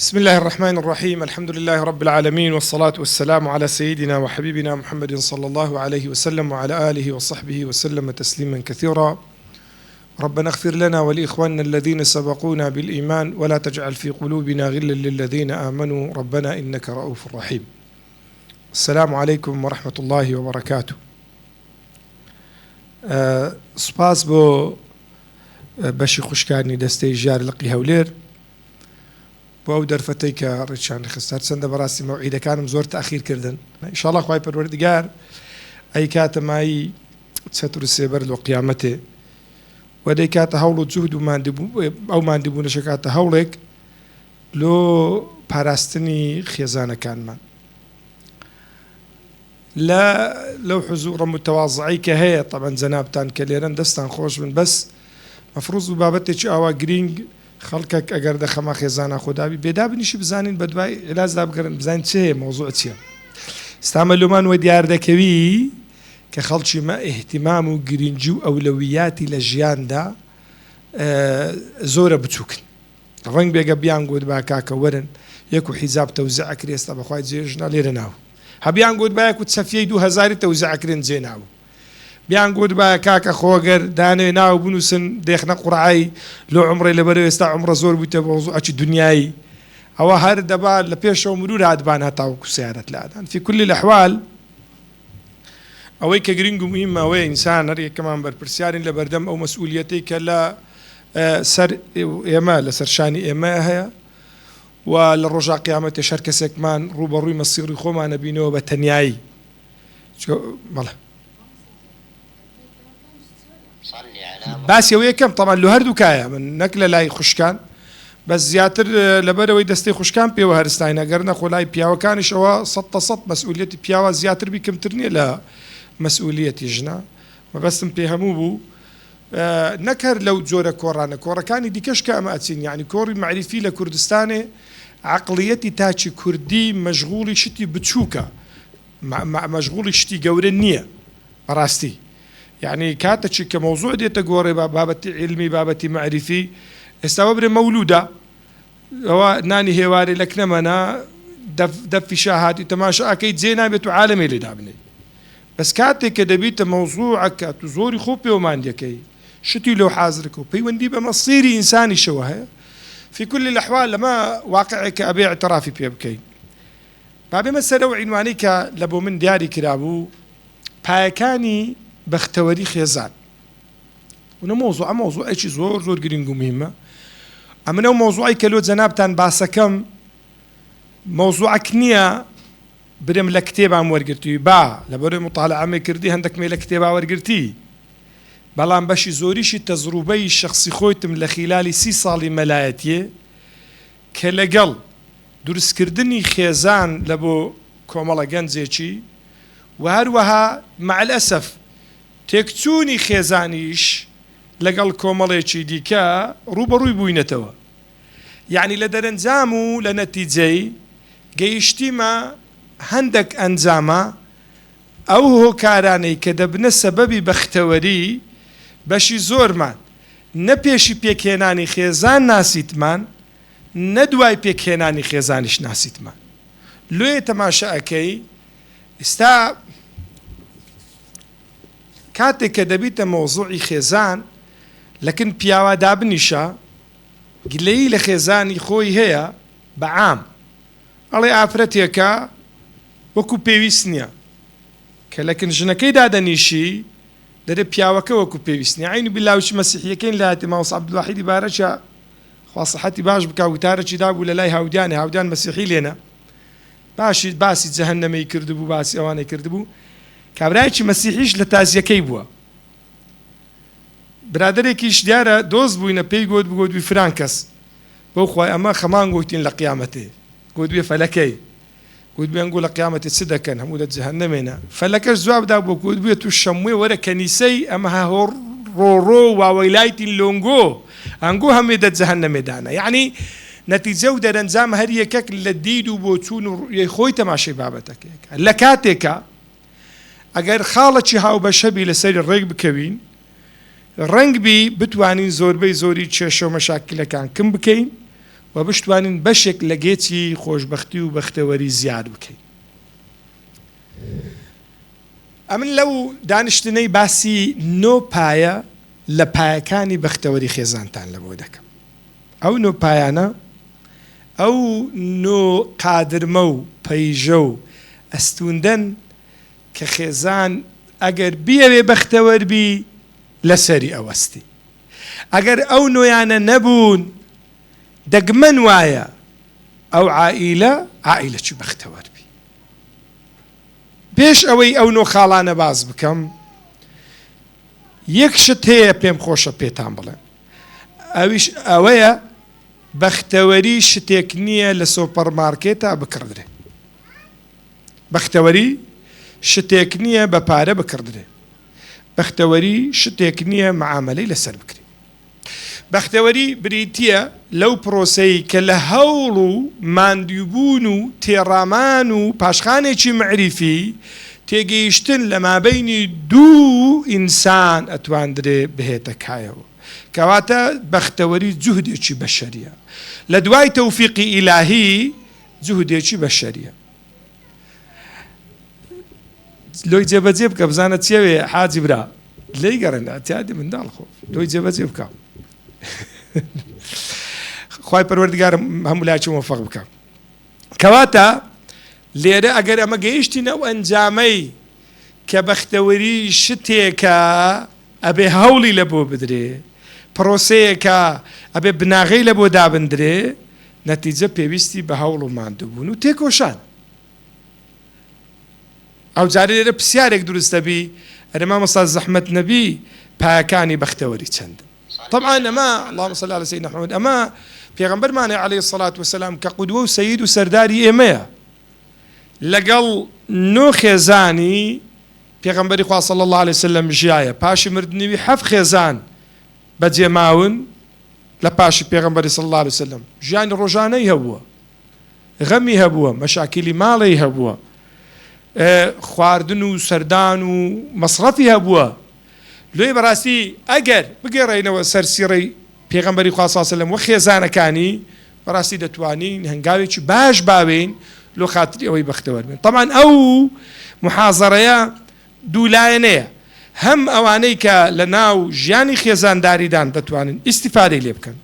بسم الله الرحمن الرحيم. الحمد لله رب العالمين، والصلاة والسلام على سيدنا وحبيبنا محمد صلى الله عليه وسلم وعلى آله وصحبه وسلم تسليما كثيرا. ربنا اغفر لنا ولإخواننا الذين سبقونا بالإيمان ولا تجعل في قلوبنا غلا للذين آمنوا ربنا إنك رؤوف رحيم. السلام عليكم ورحمة الله وبركاته. سپاس بۆ بەشی خوشکانی دەستەی ژیار لقی هەولێر بۆ ئەو دەرفەتەی کە ڕێکشان خستە چەندە بەڕاستی مەوعیدەکانم زۆر تاخیر کردن. ئینشاڵڵا خوای پەروەردگار ئەی کاتە مایی چەتر و سێبەر لۆ قیامەتێ و دەی کاتە هەوڵ و جوهد و ئەو ماندووبوونەشە کاتە هەوڵێک لۆ پاراستنی خێزانەکانمان لەو حزوڕە متەواضعی کە هەیە. طبعاً جەنابتان کە لێرەن دەستان خۆش بن، بەس مەفروض و بابەتێکی ئاوا گرنگ خەڵکێک ئەگەر دەخەما خێزانە خۆدابی بێدابنیشی بزانین بە دوای عیلازدا بگەڕن بزانین چ هەیە مەوزوع چییە. ئێستا لۆمان وە دیار دەکەوی کە خەڵکی مە ئیحتیمام و گرنگی و ئەولەویاتی لە ژیاندا زۆرە بچووکن. ڕەنگ بێگە بیان گوت با کاکە وەرن یەک و حیزاب تەوزیع ئەکرێ ئێستا بەخوای جێژنا لێرە ناو، هەبیان گوت با یەک و سەفیەی 2000 تەوزیع ئەکرێن جێ ناو، بیان گوت با کاکە خۆگەر دانێ ناو بنووسن دێخنە قوڕعی لۆ عمڕێ لەبەرەوە ئێستا عمرە زۆر بوویتە بە مۆزوعێکی دنیایی ئەوە هەر دەبات لە پێشەوە مرور هاتبان هەتاوەکو سیارەت لادان. في كل الأحوال ئەوەی کە گرنگ و مهمە ئەوەیە ئینسان هەر یەکەمان بەرپرسیارین لە بەردەم ئەو مەسئولیەتەی کە لە سەر ئێمە لەسەر شانی ئێمە هەیە و لە ڕۆژا قیامەتێ هەر کەسێکمان ڕوبەڕووی مەسیری خۆمانە بینەوە بە تەنیایی. بەڵێ باسی ئەو یەکەم تەمان لە هەردووکایە من نەک لە لای خوشکان، بەس زیاتر لەبەرەوەی دەستەی خوشکان پێوە هەرستاین ئەگەر نەخۆ لای پیاوەکانیشەوە 100% مەسئولیەتی پیاوە زیاتر بی کەمتر نییە لە مەسئولیەتی ژنە. مەبەستم پێ هەموو بوو نەکەر لەو جۆرە کۆڕانە کۆڕەکانی دیکەش کە ئەمە ئەچین، یعنی کۆڕی معریفی لە کوردستانێ عەقڵیەتی تاچی کوردی مەشغوڵی شتی بچووکە، مەشغوڵی شتی گەورە نییە بەڕاستی. يعني كاتشي كموضوع دي تقوري بابتي علمي بابتي معرفي استوى مولودة هو ناني هواري لك نمنا دف شاهاتي تماشى أكيد زينا بيتو عالمي اللي دابني، بس كاتي كدبيت موضوعك تزوري خوبي ومان يكي شتي لو حاضرك وبي وندي بمصيري إنساني شوها. في كل الأحوال لما واقعك أبي اعترافي بيبكي بابي مسألة وعنوانيك لبو من دياري كرابو بايكاني بەختەوەری خێزان ونە مۆزوع ئەیکی زۆر گرنگ و مهمە. ئەمنە و مۆزوعی کە لۆ جەنابتان باسەکەم مۆزوعەک نییە برم لە کتێبام وەرگرتی با لەبەرەوەی مطالعەمێ کردی هەندێک مێ لە کتێبا وەرگرتی، بەڵام بەشی زۆریشی تەجروبەی شخصی خۆیتم لە خیلالی 30 ساڵی مەلایەتیە کە لەگەڵ دروستکردنی خێزان لە بۆ کۆمەڵە گەنجێکی و هەروەها مع الأسف تێکچوونی خێزانیش لەگەڵ کۆمەڵێکی دیکە ڕوبەڕووی بووینەتەوە. یعنی لە دەرەنجام و لە نەتیجەی گەیشتیمە هەندێک ئەنجامە ئەو هۆکارانەی کە دەبنە سەبەبی بەختەوەری بەشی زۆرمان نە پێشی پێکهێنانی خێزان ناسیتمان نە دوای پێکهێنانی خێزانیش ناسیتمان. لێ تەماشاەکەی ئێستا کاتێک کە دەبیتە مۆزوعی خێزان لەکن پیاوە دابنیشە گلەیی لە خێزانی خۆی هەیە بەعام ئەڵێ ئافرەتێکە وەکو پێویست نییە، کە لەکن ژنەکەی دادەنیشی دەرێ پیاوەکە وەکو پێویست نییە. عینی بلاوچ مەسیحیەکەین لە هاتی ماوەس عەبدولواحیدی بارەچە خوا سەحەتی باش بکا وتارەکی دابوو لە لای هاودیان مەسیحی لێنە باشی باسی جەهەنەمەی کردبوو باسی ئەوانەی کردبوو کابرایکی مەسیحیش لە تازیەکەی بووە. برادێکیش دیارە دۆست بووینە پێی گوت بگوتوی فران کەس بەو خوای ئەمە خەمان گوتین لە قیامەتێ گوتوێ فەلەکەی گوت بێن گوڵ لە قیامەتێ چ دەکەن هەموو دە جەهەنەمێنە. فەلەکەش جوابدا بۆ گوت بێ تو شەموێ وەرە کەنیسەی ئەمە هەهۆڕ ڕۆڕۆ واوەیلایتین لۆنگۆ ئەنگۆ هەمێ دە جەهەنەمێدانە. یعنی نەتیجە و دەرەنجام هەر یەکێک لە دید و بۆ چوون و خۆی تەماشای بابەتەکەیەکە. لە کاتێکە ئەگەر خاڵەکی هاوبەشەبی لەسەری ڕێک بکەوین ڕەنگ بی بتوانین زۆربەی زۆری کێشە و مەشاکلەکان کەم بکەین و بشتوانین بەشێک لە گێچی خۆشبەختی و بەختەوەری زیاد بکەین. ئەمن لەو دانیشتنەی باسی نۆ پایە لە پایەکانی بەختەوەری خێزانتان لە بۆ دەکەم. ئەو نۆ پایانە ئەو نۆ قادرمە و پەیژە و ئەستوندەن کە خێزان ئەگەر بیەوێ بەختەوەربی لەسەری ئەوەستی. ئەگەر ئەو نۆیانە نەبوون دەگمەن وایە ئەو عائیلەی بەختەوەربی. پێش ئەوەی ئەو نۆ خاڵانە باز بکەم، یەک شت هەیە پێم خۆشە پێتان بڵێم، ئەویش ئەوەیە بەختەوەری شتێک نییە لە سۆپەرمارکێتە بکڕدرێ. بەختەوەری شتێک نییە بە پارە بکڕدرێ. بەختەوەری شتێک نییە معاملەی لەسەر بکرێ. بەختەوەری بریتیە لەو پرۆسەی کە لە هەوڵ و ماندووبوون و تێڕامان و پاشخانێکی معریفی تێگەیشتن لە مابەینی دوو ئینسان ئەتواندرێ بهێتە کایەوە. کەواتە بەختەوەری جوهدێکی بەشەریە. لە دوای تەوفیقی ئیلاهی جوهدێکی بەشەریە. لۆی جێبەجێ بکە بزانە چێوێ حاجی برا لێی گەڕێنە ئەتیادی منداڵ خۆ لۆی جێبەجێ بکە. خوای پەروەردگارم هەموو لای موفق بکە. کەواتە لێرە ئەگەر ئەمە گەیشتین ئەو ئەنجامەی کە بەختەوەری شتێکە ئەبێ هەوڵی لە بۆ بدرێ، پرۆسەیەکە ئەبێ بناغەی لە بۆ دابندرێ، نەتیجە پێویستی بە هەوڵ و ماندووبوون و تێکۆشان. ئەو جارە لێرە پرسیارێک دروستە بی ئەرێ مامۆستا زەحمەت نەبی پایەکانی بەختەوەری چەندن. طبعا ئەمە اللهم صل على سيدنا محمد ئەمە پێغەمبەرمانە عەلەیهی الصلاة والسلام کە قودوە و سەید و سەرداری ئێمەیە. لەگەڵ نۆ خێزانی پێغەمبەری خوا صلی الله عليه وسلم ژیایە، پاشی مردنیوی 7 خێزان بەجێماون لە پاشی پێغەمبەری صلی الله عليه وسلم. ژیانی ڕۆژانەی هەبووە، غەمی هەبووە، مەشاکیلی ماڵی هەبووە، خواردن و سەردان و مەسڕەفی هەبووە. لێی بەڕاستی ئەگەر بگەڕێنەوە سەر سیرەی پێغەمبەری خوا صلی الله عليه وسلم و خێزانەکانی بەڕاستی دەتوانین هەنگاوێکی باش باوین لۆ خاتری ئەوەی بەختەوەر بن. طبعا ئەو محازەرەیە دوولایەنەیە، هەم ئەوانەی کە لە ناو ژیانی خێزانداریدان دەتوانن ئیستیفادەی لێ بکەن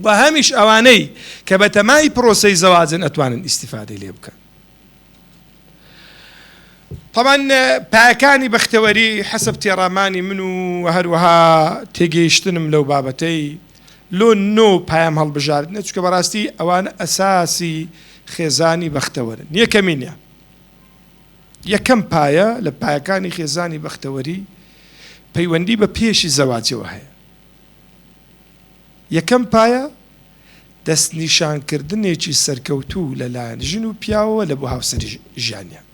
و هەمیش ئەوانەی کە بە تەمای پرۆسەی زەواجن ئەتوانن ئیستیفادەی لێ بکەن. طبعا پایەکانی بەختەوەری حەسب تێڕامانی من و هەروەها تێگەیشتنم لەو بابەتەی لۆ نۆ پایام هەڵبژاردنە، چونکە بەڕاستی ئەوانە ئەساسی خێزانی بەختەوەرن. یەکەمینە، یەکەم پایە لە پایەکانی خێزانی بەختەوەری پەیوەندی بە پێشی زەواجەوە هەیە. یەکەم پایە دەستنیشانکردنێکی سەرکەوتوو لەلایەن ژن و پیاوە لە بۆ هاوسەری ژیانیان.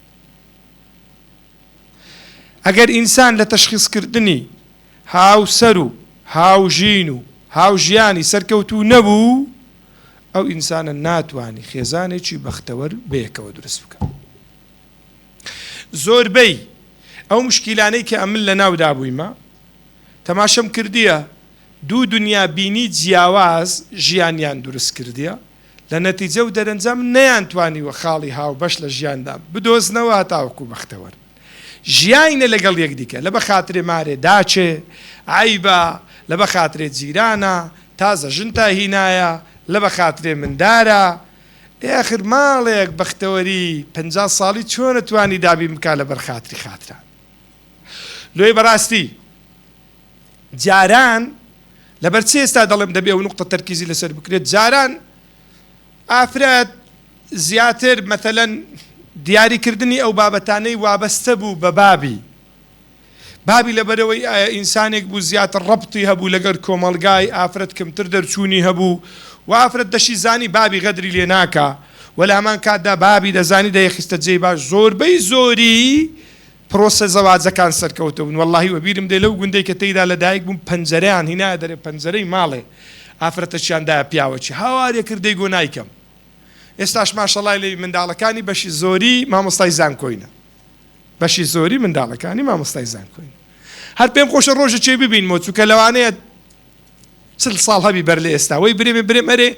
ئەگەر ئینسان لە تەشخیصکردنی هاوسەر و هاوژین و هاوژیانی سەرکەوتوو نەبوو، ئەو ئینسانە ناتوانێت خێزانێکی بەختەوەر بەیەکەوە دروست بکات. زۆربەی ئەو مشکیلانەی کە ئەمن لە ناو دابوویمە تەماشەم کردیە، دوو دنیا بینی جیاواز ژیانیان دروست کردیە، لە نەتیجە و دەرەنجام نەیانتوانیوە خاڵی هاو بەش لە ژیاندا بدۆزنەوە هەتاوەکو بەختەوەر. ژیانە لەگەڵ یەکدیکە، لە بەخاترێ مارێ داچێ عیبە، لە بەخاترێ جیرانە، تازە ژن تا هینایە، لە بەخاترێ مندارە. ئاخر ماڵێک بەختەوەری 50 ساڵی چۆن توانی دابی بکا لە بەرخاتری خاتران. لۆی بەڕاستی جاران لەبەر چی ئێستا دەڵێم دەبێ و نقطە تەرکیزی لەسەر بکرێت، جاران ئافرەت زیاتر مەتەلەن دیاریکردنی ئەو بابەتانەی وابەستە بوو بە بابی لەبەرەوەی ئینسانێک بوو زیاتر ڕەبتی هەبوو لەگەر کۆمەڵگای، ئافرەت کەمتر دەرچوونی هەبوو و ئافرەت دەشی زانی بابی غەدری لێ ناکا، وە لە هەمان کاتدا بابی دەزانی دەیەخستە جێی باش. زۆربەی زۆری پرۆسە زەواجەکان سەرکەوتە بوون. وەڵڵاهی وەبیرم دێ لەو گوندەی کە تێیدا لە دایک بووم پەنجەرەیان هینایە دەرێ، پەنجەرەی ماڵێ ئافرەتەشیاندایە پیاوەچی هاوارێ کردەی گۆ نایکەم. ئێستاش ماشەڵای لێ منداڵەکانی بەشی زۆری مامۆستای زانکۆینە، بەشی زۆری منداڵەکانی مامۆستای زانکۆین. هەر پێم خۆشە ڕۆژە چێ ببینمەوە، چونکە لەوانەیە 40 ساڵ هەبی بەر لە ئێستا وەی برێمێ برێم ئەرێ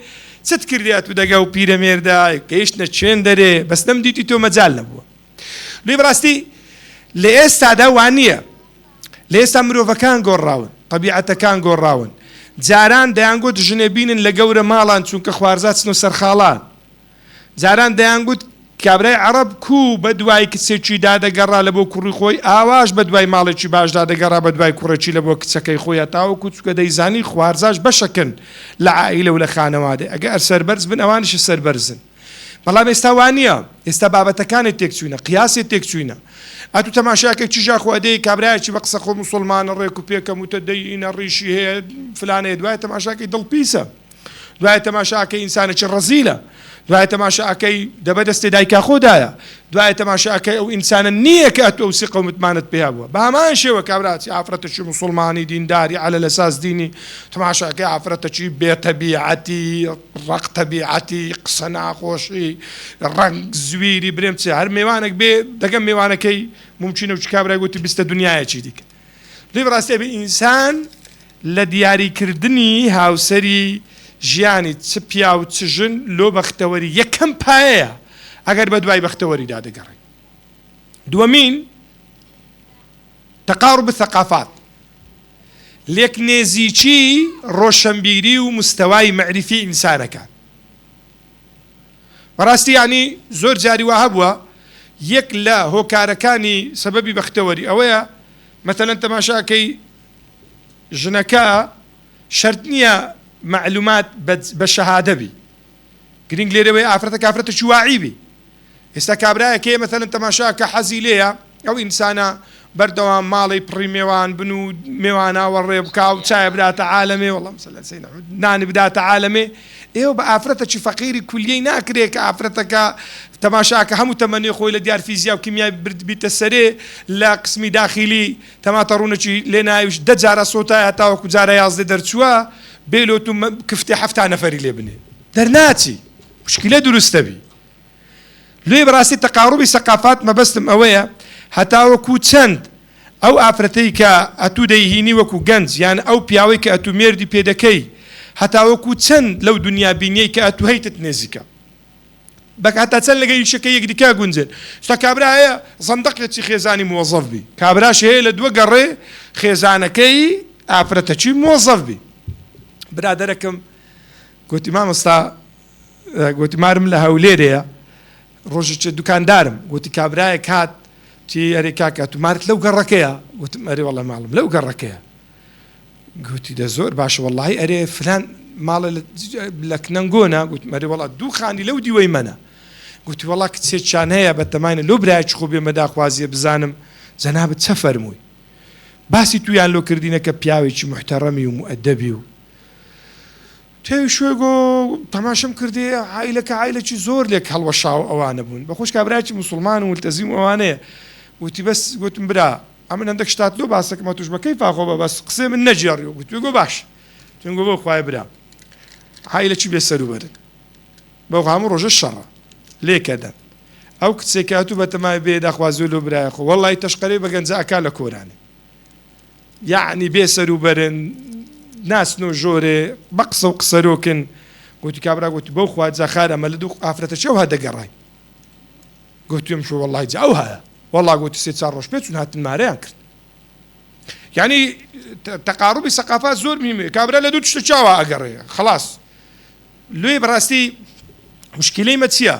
چت کردیات بدەگە و پیرەمێردا گەیشتنە چێن دەرێ بەس نەمدیتی تۆ مەجال نەبووە لێ بەڕاستی لە ئێستادا وان نییە لە ئێستا مرۆڤەکان گۆڕاون طەبیعەتەکان گۆڕاون جاران دەیانگوت ژنێ بینن لە گەورە ماڵان چونکە خوارزا چن و سەرخاڵان جاران دەیانگوت کابرای عەرەب کوو بە دوای کچێکی دادەگەڕا لە بۆ کوڕی خۆی ئاواش بە دوای ماڵێکی باش دادەگەڕا بە دوای کوڕێکی لە بۆ کچەکەی خۆیە تاوەکو چونکە دەیزانی خوارزاش بەشەکن لە عائیلە و لە خانەوادە ئەگەر سەربەرز بن ئەوانیش سەربەرزن بەڵام ئێستا وان نییە ئێستا بابەتەکانت تێکچوونە قیاسێت تێکچوونە ئەتو تەماشاکە چیژا خۆدەی کابرایەکی بە قسە خۆ موسڵمانە ڕێک و پێکەم و تەدەیینە ڕیشی هەیە فلانەیە دوای تەماشاکەی دڵپیسە دوای تەماشاکەی ئینسانێکی ڕەزیلە دوای تەماشاکەی دەبەدەستی دایکا خۆدایە دوای تەماشاکەی ئەو ئینسانە نییە کە ئەتۆ ئەوسی قەومتمانت پێیا بووە بە هەمان شێوە کابراتی ئافرەتەکی موسڵمانی دینداری عەلە لەساس دینی تەماشاکەی ئافرەتەکی بێتەبیعەتی ڕەق تەبیعەتی قسە ناخۆشی ڕەنگ زویری برێم چێ هەر میوانێک بێ دەگەم میوانەکەی ممکنە و چ کابرای گوتی بیستە دنیایەکی دیکە لێ بەڕاستی بێ ئینسان لە دیاریکردنی هاوسەری ژیانی چ پیا و چ ژن لۆ بەختەوەری یەکەم پایەیە ئەگەر بە دوای بەختەوەریدا دەگەڕێ دووەمین تەقاڕب الثەقافات لێک نێزیکی ڕۆشنبیری و مستەوای مەعریفی ئینسانەکان بەڕاستی یعنی زۆر جاری وا هەبووە یەک لە هۆکارەکانی سەبەبی بەختەوەری ئەوەیە مەتەلەن تەماشاکەی ژنەکە شەرت نییە معلومات بە شەهادە بی گرنگ لێرەوەی ئافرەتە کافرەتەکی واعی بی ئێستا کابرایەکەیە مەتەلەن تەماشاکە حەزی لێیە ئەو ئینسانە بەردەوام ماڵی پڕی میێوان بن و میێواناوە ڕێ بکا و چایە بداتە عالەمێ وەڵام نانی بداتە عالەمێ ئێوە بە ئافرەتەکی فەقیری کولیەی ناکرێت کە ئافرەتەکە تەماشاکە هەموو تەمەنی خۆی لە دیار فیزیا و کیمیای بیتە سەرێ لە قسمی داخلی تەماتە ڕوونەکی لێ ناویش دە جارە سۆتای هەتاوەکو جارە یازدە دەرچووە بێلۆت و کفتێ حەفتا نەفەری لێ بنێ دەرناچی مشکلە دروستە بی لێ بەڕاستی تەقاڕوبی سەقافات مەبەستم ئەوەیە هەتاوەکو چەند ئەو ئافرەتەی کە ئەتوو دەیهینی وەکو گەنج یان ئەو پیاوەی کە ئەتوو مێردی پێدەکەی هەتاوەکو چەند لەو دنیا بینیەی کە ئەتوو هەیتت نێزیکە بەک هەتا چەند لەگە یشەکە یەکدیکا گونجێن شتا کابرا هەیە زەندەقێکی خێزانی موەزەف بی کابراش هەیە لە دووە گەڕێ خێزانەکەی ئافرەتەکی موەزەف بی برادەرەکەم گوتی مامۆستا گوتی مارم لە هەولێرەیە ڕۆژێکی دوکاندارم گوتی کابرایە کات تی ئەرێ کاکە تومارت لەو گەڕەکەیە گوتم ئەرێ وەڵڵا ماڵم لەو گەڕەکەیە گوتی دە زۆر باشە وەڵڵاهی ئەرێ فلان ماڵە لە کنەنگۆنە گوتم ئەرێ وەڵڵا دوو خانی لەو دیوەی منە گوتی وەڵڵا کچێکیان هەیە بە تەماینە لەو برایەکی خۆ بێمە داخوازیە بزانم جەنابەت چە فەرمووی باسی تویان لۆ کردینە کە پیاوێکی محتەڕەمی و مؤەدەبی و تێوی شوێگۆ تەماشەم کردێ عایلەکە عایلەکی زۆر لێک هەڵوەشاو ئەوانە بوون بەخۆش کابراایکی موسڵمان و مولتەزیم ئەوانەیە وتی بەس گوتم برا ئەمن هەندێک شتات لۆ باسەکەمە توش بەکەی فاخۆ بە بەس قسێ من نەجێڕی و گوتوی گۆ باش تونگۆ بۆ خوای برا عایلەکی بێسەر و بەرن بەو هەموو ڕۆژە شەڕە لێکەدەن ئەو کچێک هاتوو بە تەمای بێ داخوازوو لۆ برایە خۆ وەڵڵی تەشقەرەی بە گەنجە ئەکا لە کۆرانێ یعنی بێسەر و بەرن ناسن و ژۆرێ بە قسە و قسەرۆکن گوتی کابرا گوتی بەو خوا جاخار ئەمە لە دوو ئافرەتەچێ و هەدەگەڕای گوتیم شو وەڵڵای جا ئەو هەیە وەڵڵا گوتی سێ چار ڕۆژ پێ چون هاتن مارەیان کرد یعنی تەقاڕوبی سەقافات زۆر میمێ کابرا لە دوو تشتە چاوە ئەگەڕێ خلاص لێ بەڕاستی مشکلەی مە چییە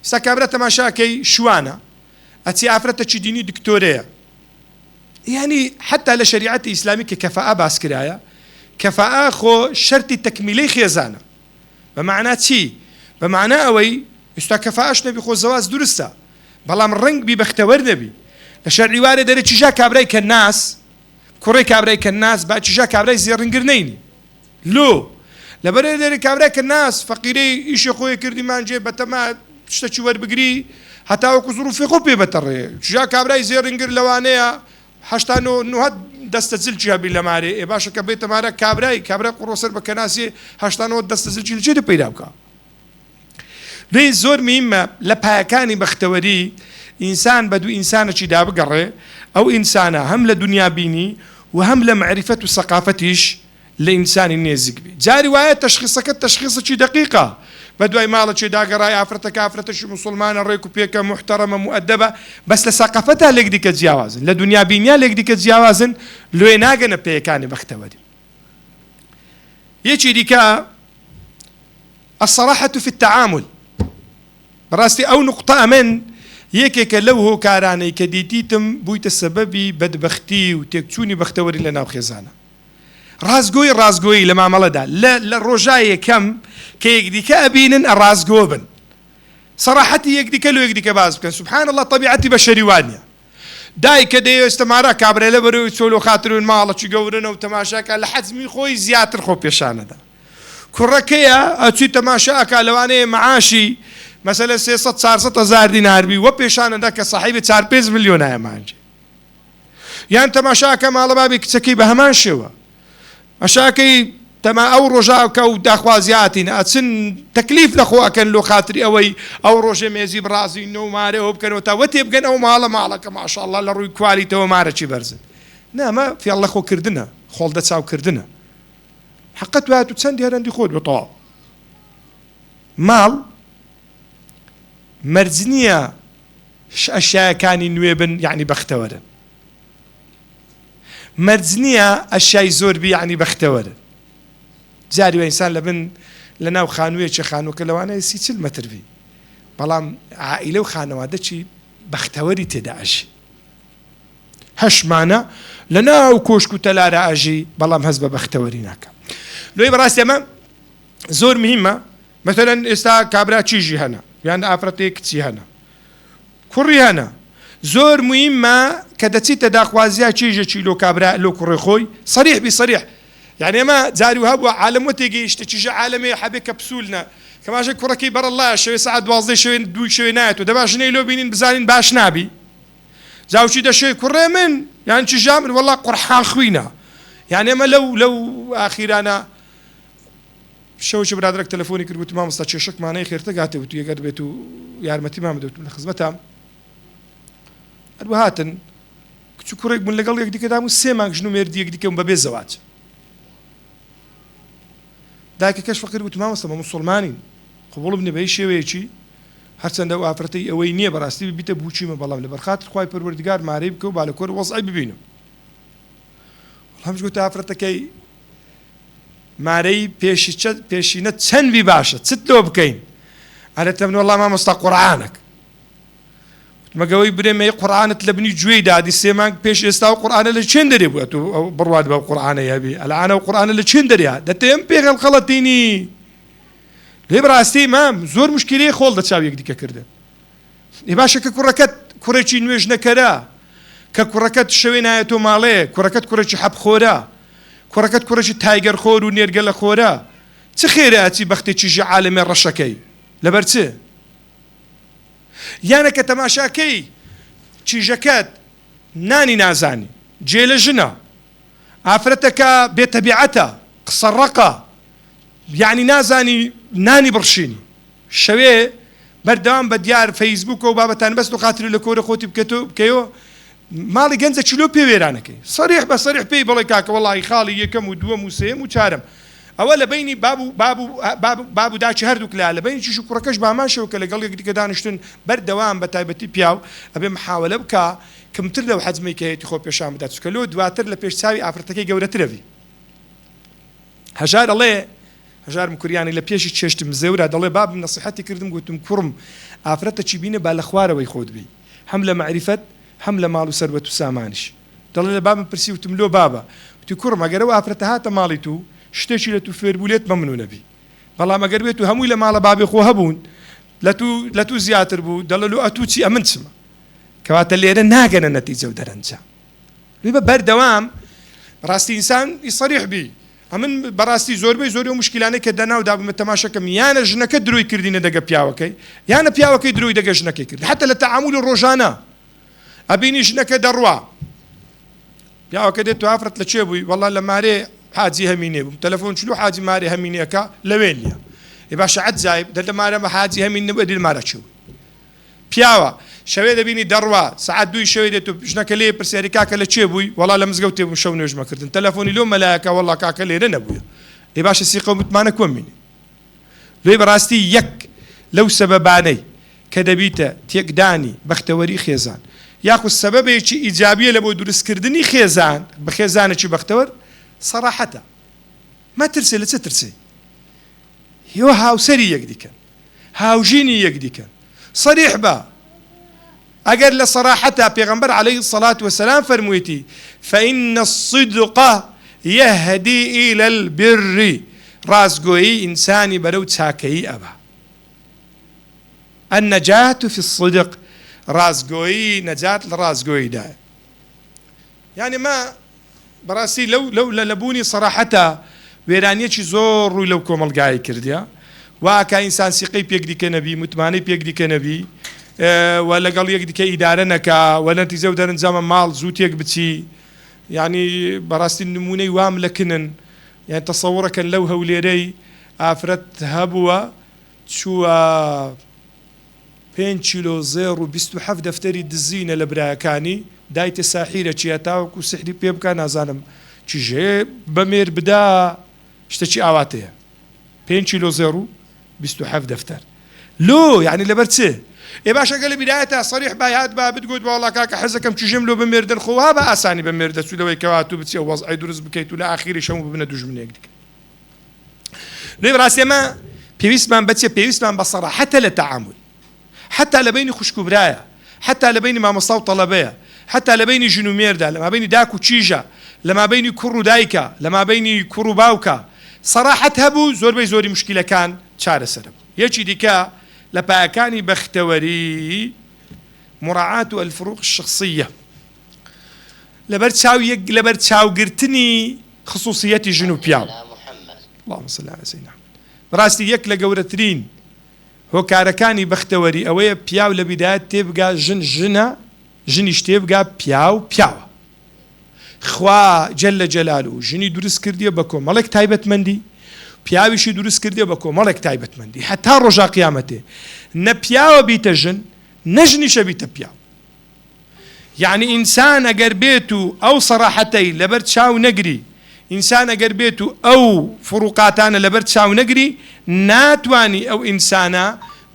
ئێستا کابرا تەماشاکەی شوانە ئەچی ئافرەتەکی دینی دکتۆرەیە یعنی حتا لە شریعەتی ئیسلامی کە کەفاءە باس کرایە کەفاءە خۆ شەرتی تەکمیلەی خێزانە بەمعنا چی بەمعنا ئەوەی ئێستا کەفاءەش نەبی خۆ زەواج دروستە بەڵام ڕەنگ بی بەختەوەر نەبی لە شەرعی وارێ دەرێ چیژا کابرای کە ناس کوڕی کابرای کە ناس با چیژا کابرای زێڕنگر نەینی لۆ لەبەرێ دەرێ کابرای کە ناس فەقیرەی ئیشی خۆی کردی مانجێ بەتەما شتێکی وەربگری هەتاوەکو زروفی خۆ پێ بەتەڕێ چیژا کابرای زێڕنگر لەوانەیە هەشتا نوهەت دەستە جلچی هەبی لە مارێ ئێ باشە کە بێتە مارە کابرای قوڕۆسەر بە کەناسی هەشتانەوە دەستە جلچی لە چێ پەیدا بکە لێ زۆر میمە لە پایەکانی بەختەوەری ئینسان بە دوو ئینسانێکی دابگەڕێ ئەو ئینسانە هەم لە دنیا بینی و هەم لە معریفەت و سەقافەتیش لە ئینسانی نێزیک بی جاری وایە تەشخیصەکە تەشخیصێکی دەقیقە بدوای ماڵە چێ داگەڕای ئافرەتەکە ئافرەتەشی موسڵمانە ڕێک و پێکە محتەرەمە مؤدەبە بەس لە سەقەفەتا لێک دیکە جیاوازن لە دنیا بینیا لێک دیکە جیاوازن لێ ناگەنە پێیەکانی بەختەوەری یەکی دیکە الصراحة في التعامل بەڕاستی ئەو نقطە ئەمن یەکێکە لەو هۆکارانەی کە دیتیتم بوویتە سەبەبی بەدبەختی و تێکچوونی بەختەوەری لە ناو خێزانە ڕازگۆیی لە مامەڵەدا لە ڕۆژای یەکەم کە یەکدیکە ئەبینن ڕازگۆ بن سەراحەتی یەکدیکە لە یەکدیکە باز بکەن سوبحان الله طبیعەتی بەشەری وانیە دایکە دەیە ئێستەمارە کابرا لە بەرەوەی چۆلۆ خاترون ماڵەکی گەورنە و تەماشاکە لە حەزمی خۆی زیاتر خۆ پێشانەدا کوڕەکەیە ئەچوی تەماشاکە لەوانەیە معاشی مەسەلە 300-400 هزار دیناربی وە پێشانەدا کە صاحیبی 4-5 ملیۆنایە مانجێ یان تەماشاکە ماڵە بابی کچەکەی بە هەمان شێوە مەشاکەی تەما ئەو ڕۆژاکە و داخوازیاتین ئەچن تەکلیف لەخۆکەن لۆ خاتری ئەوەی ئەو ڕۆژێ مێزی بڕازی نۆمارەوە بکەنەوە تا وە تێبگەن ئەو ماڵەکە ماشاءالله لە ڕووی کوالیتەوە مارەی بەرزن نامە فێڵە خۆکردنە خۆڵدە چاوکردنە حقت وایەت و چەندی هەرەندی خۆت بەتەواو ماڵ مەرج نییە ئەشیاکانی نوێ بن یعنی بەختەوەرن مەرج نییە ئەشیای زۆربی یعنی بەختەوەرن جاری وە ئینسان لە بن لە ناو خانوویەکی خانووکە لەوانەیە 30-40 مەتربی بەڵام عائیلە و خانەوادە چی بەختەوەری تێدا ئەژی هەشمانە لە ناو کۆشک و تەلارە ئەژی بەڵام هەست بە بەختەوەری ناکە لۆی بەڕاستی ئەمە زۆر مهمە مەثەلەن ئێستا کابرا چیژی هەنا یان ئافرەتێک کچی هەنا کوڕی هەنا زۆر مهمە کە دەچیتە داخوازیە چیژێکی لۆ کابرا لۆ کوڕی خۆی صریح بی صریح يعني ما زاري وهبوا عالم وتيجي يشتكي عالمي حبيك بسولنا كما جاي كركي بر الله شوي ساعد واضي شوي دوي شوي نايت وده باش نيلو بينين بزانين باش نابي زاوشي ده شوي كره من يعني شي جامل والله قرحان خوينا يعني ما لو اخيرا انا شوش برادرك تليفوني كنت ما مستشك معناه خير تقعت وتو يقعد بيتو يارمتي ما مدوت من خدمتها الوهاتن كنت كرك من لقال يك ديك دامو سيماك شنو مردي يك ديك ببي الزواج دايك كاش فقير قلت ما مصطفى مسلمانين قبول ابن باي شويشي هرچند او افرتي اوي نيه براستي بيته بوچي ما بالله لبرخاطر خوي پروردگار ماري بكو بالكور وضعي ببينه والله مش قلت افرتكي ماري بيشينه چن بي باشا ستلو بكين على تمن والله ما مست قرانك ما قوي بريمي قران تلبني جويدا دي سيمان بيش استاو قران اللي چندري بو برواد بقران يا بي الان القران اللي چندري ده تم بيغل خلطيني لبراستي ما زور مشكله خول ده چاو يك ديك كرده اي باشا ككركت كوريچي نويج نكرا ككركت شوينايتو مالي كركت كوريچي حب خورا كركت كوريچي تايجر خور ونيرجل خورا تخيراتي بختي چي عالم الرشكي لبرتي یانە کە تەماشاکەی چیژەکەت نانی نازانی جێ لە ژنە ئافرەتەکە بێتەبیعەتە قسەڕەقە یعنی نازانی نانی بڕشینی شەوێ بەردەوام بە دیار فەیسبووکە و بابەتان بەست و خاتری لە کۆرە خۆتی بکەیەوە ماڵی گەنجە چلۆ پێ وێرانەکەی سەریح بە سەریح پێی بڵێ کاکە وەڵی خاڵی یەکەم و دووەم و سێم و چارەم ئەوە لە بینی باب و داچی هەردووک لە بینی چیش و کوڕەکەش باماشەوە کە لەگەڵ یەکدیکە دانیشتن بەردەوام بە تایبەتی پیاو ئەبێ محاولە بکە کەمتر لەو حەجمەی کە هەیەی خۆ پێشان بدات چونکە لۆ دواتر لە پێشچاوی ئافرەتەکەی گەورەترەوی هەژار ئەڵێ هەژار مکوریانی لە پێشی چێشتم زەورە دەڵێ بابم نەسیحەتی کردم گوتم کوڕم ئافرەتەکی بینە با لە خوارەوەی خۆت بی هەم لە معریفەت هەم لە ماڵ و سەروەت و سامانیش دەڵێ لە بابم پرسی وتم لۆ بابە وتی کوڕم ئەگەرەوە ئافرەتە هاتە ماڵی تو شتێکی لە تو فێربولێت مەمنوع نەبی بەڵام ئەگەر بێت و هەمووی لە ماڵە بابێ خۆ هەبوون لە تو زیاتر بوو دەڵێ لۆ ئەتوو چی ئەمن چمە کەواتە لێرە ناگەنە نەتیجە و دەرەنجام بە بەردەوام ڕاستی ئینسان سەریح بی ئەمن بەڕاستی زۆربەی زۆری و مشکلانەی کە دەناودا بمە تەماشەکەم یانە ژنەکە دروی کردینە دەگە پیاوەکەی یانە پیاوەکەی دروی دەگە ژنەکەی کرد حتى لە تەعامل ڕۆژانە ئەبینی ژنەکە دەڕوا پیاوەکە دێت تو ئافرەت لە چێ بووی وەڵا لە مارێ حاجی همینه بوم تلفون شلو حاجی ماری همینه کا لویلیا یباش عد زایب دل ماری ما حاجی همینه بدل ماری شو پیاوا شوی دبینی دروا ساعت دوی شوی دتو جنکلی پرسیاری کاکل چی بوی والله لمزگوتی بوم شو نجمه کردن تلفونی لو ملاکا والله کاکلی رنه بوی یباش سیقو متمانه کومینی لێ بەڕاستی یەک لەو سەبەبانەی کە دەبیتە تێکدانی بەختەوەری خێزان یاخود سەبەبێکی ئیجابیە لە بۆ دروستکردنی خێزان بە خێزانێکی بەختەوەر سەراحەتە مەترسێ لە چ ترسێ هێوە هاوسەری یەک دیکەن هاوژینی یەک دیکەن صریح بە ئەگەر لە سەراحەتە پێغەمبەر عەلەیهی الصەلاة وەسەلام فەرموویەتی فإن الصدق يهدي إلى البر ڕاستگۆیی ئینسانی بەرەو چاکەیی ئەبا النەجاة في الصدق ڕاستگۆیی نەجات لە ڕاستگۆییدایە یعنی ما بەڕاستی لەو لە لەبوونی سەراحەتە وێرانیەکی زۆر ڕووی لەو کۆمەڵگایە کردیە واکە ئینسان سیقەی پێک دیکە نەبی متمانەی پێک دیکە نەبی و لەگەڵ یەک دیکە ئیدارە نەکا و نەتیجە و دەرەنجامە ماڵ زوو تێک بچی یعنی بەڕاستی نمونەی وام لەکنن یعنی تەسەوڕەکەن لەو هەولێرەی ئافرەت هەبووە چووە 5 کیلۆ زێڕ و 27 دەفتەری دزینە لە برایەکانی دایتە ساحیرە چیە تاوەکو سحری پێ بکە نازانم چیژێ بەمێر بدا شتێکی ئاواتەیە 5 کیلۆ زێڕ و 27 دەفتەر لۆ یعنی لەبەر چێ ئێ باشە گەلە بیدایەتە سەریح با با بتگوت وڵا کاکە حەزەکەم چژم لۆ بەمێردن خۆها بە ئاسانی بەمێر دەچوو لەوەی کەواتوو بچێ وەزعی دروست بکەیت و لە ئاخیری شەم ببنە دوژمنێک دیکە لێ بەڕاستی ئێمە پێویستمان بچێ پێویستمان بە سەراحەتە لە تەعامل حتى لبيني خشك برايا حتى لبيني ما مصاو طلبية حتى لبيني جنو ميردا لما بيني داكو تشيجا لما بيني كرو دايكا لما بيني كرو باوكا صراحة هبو زور بي زوري مشكلة كان شار سرب يجي ديكا لباكاني بختوري مراعاة الفروق الشخصية لبرد شاو قرتني خصوصياتي جنو بياو اللهم صل على سيدنا راستي يك لقورترين هۆکارەکانی بەختەوەری ئەوەیە پیاو لە بیدایەت تێبگا ژنە ژنیش تێبگا پیاوە خوا جەلە جەلالوه ژنی دروست کردیە بە کۆمەڵێک تایبەتمەندی پیاویشی دروست کردیە بە کۆمەڵێک تایبەتمەندی هەتا ڕۆژا قیامەتێ نە پیاوە بیتە ژن نە ژنیشە بیتە پیاو یعنی ئینسان ئەگەر بێت و ئەو سەراحەتەی لەبەر چاو نەگری ئینسان ئەگەر بێت و ئەو فروقاتانە لەبەر چاو نەگری ناتوانی ئەو ئینسانە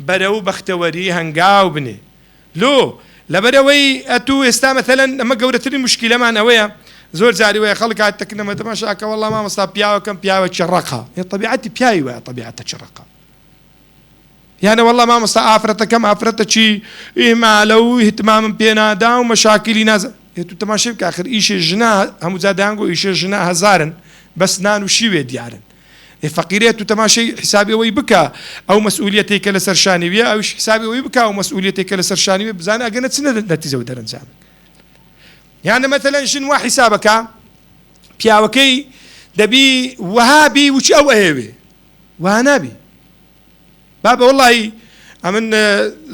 بەرەو بەختەوەری هەنگاو بنێ لۆ لەبەرەوەی ئەتوو ئێستا مەثەلەن ئەمە گەورەترین مشکیلەمان ئەوەیە زۆر جاری وەیە خەڵک هاتەکردنەمە تەماشاکە وەڵڵا مامۆستا پیاوەکەم پیاوە چڕەقە تەبیعەتی پیاوی وایە تەبیعەتە چڕەقە یانە وەڵڵا مامۆستا ئافرەتەکەم ئافرەتەکی ئیمالە و اهتمامم پێ نادا و مەشاکلی نازە تو تەماشای بکە ئاخر ئیشێ ژنا هەموو جا دەیانگۆ ئیشێ ژنا هەزارن بەس نان و شیوێ دیارن فەقیرێت و تەماشای حسابی ئەوەی بکە ئەو مەسئولیەتێکە لەسەر شانیویە ئەوش حسابی ئەوەی بکە ئەو مەسئولیەتێکە لەسەر شانیوێ بزانە ئەگەنە چ نەتیجە و دەرەنجامن یانە مەثەلەن ژن وا حسابەکە پیاوەکەی دەبی وەهابی وچ ئەو ئەیەوێ وها نابی بابە وەڵڵی ئەمن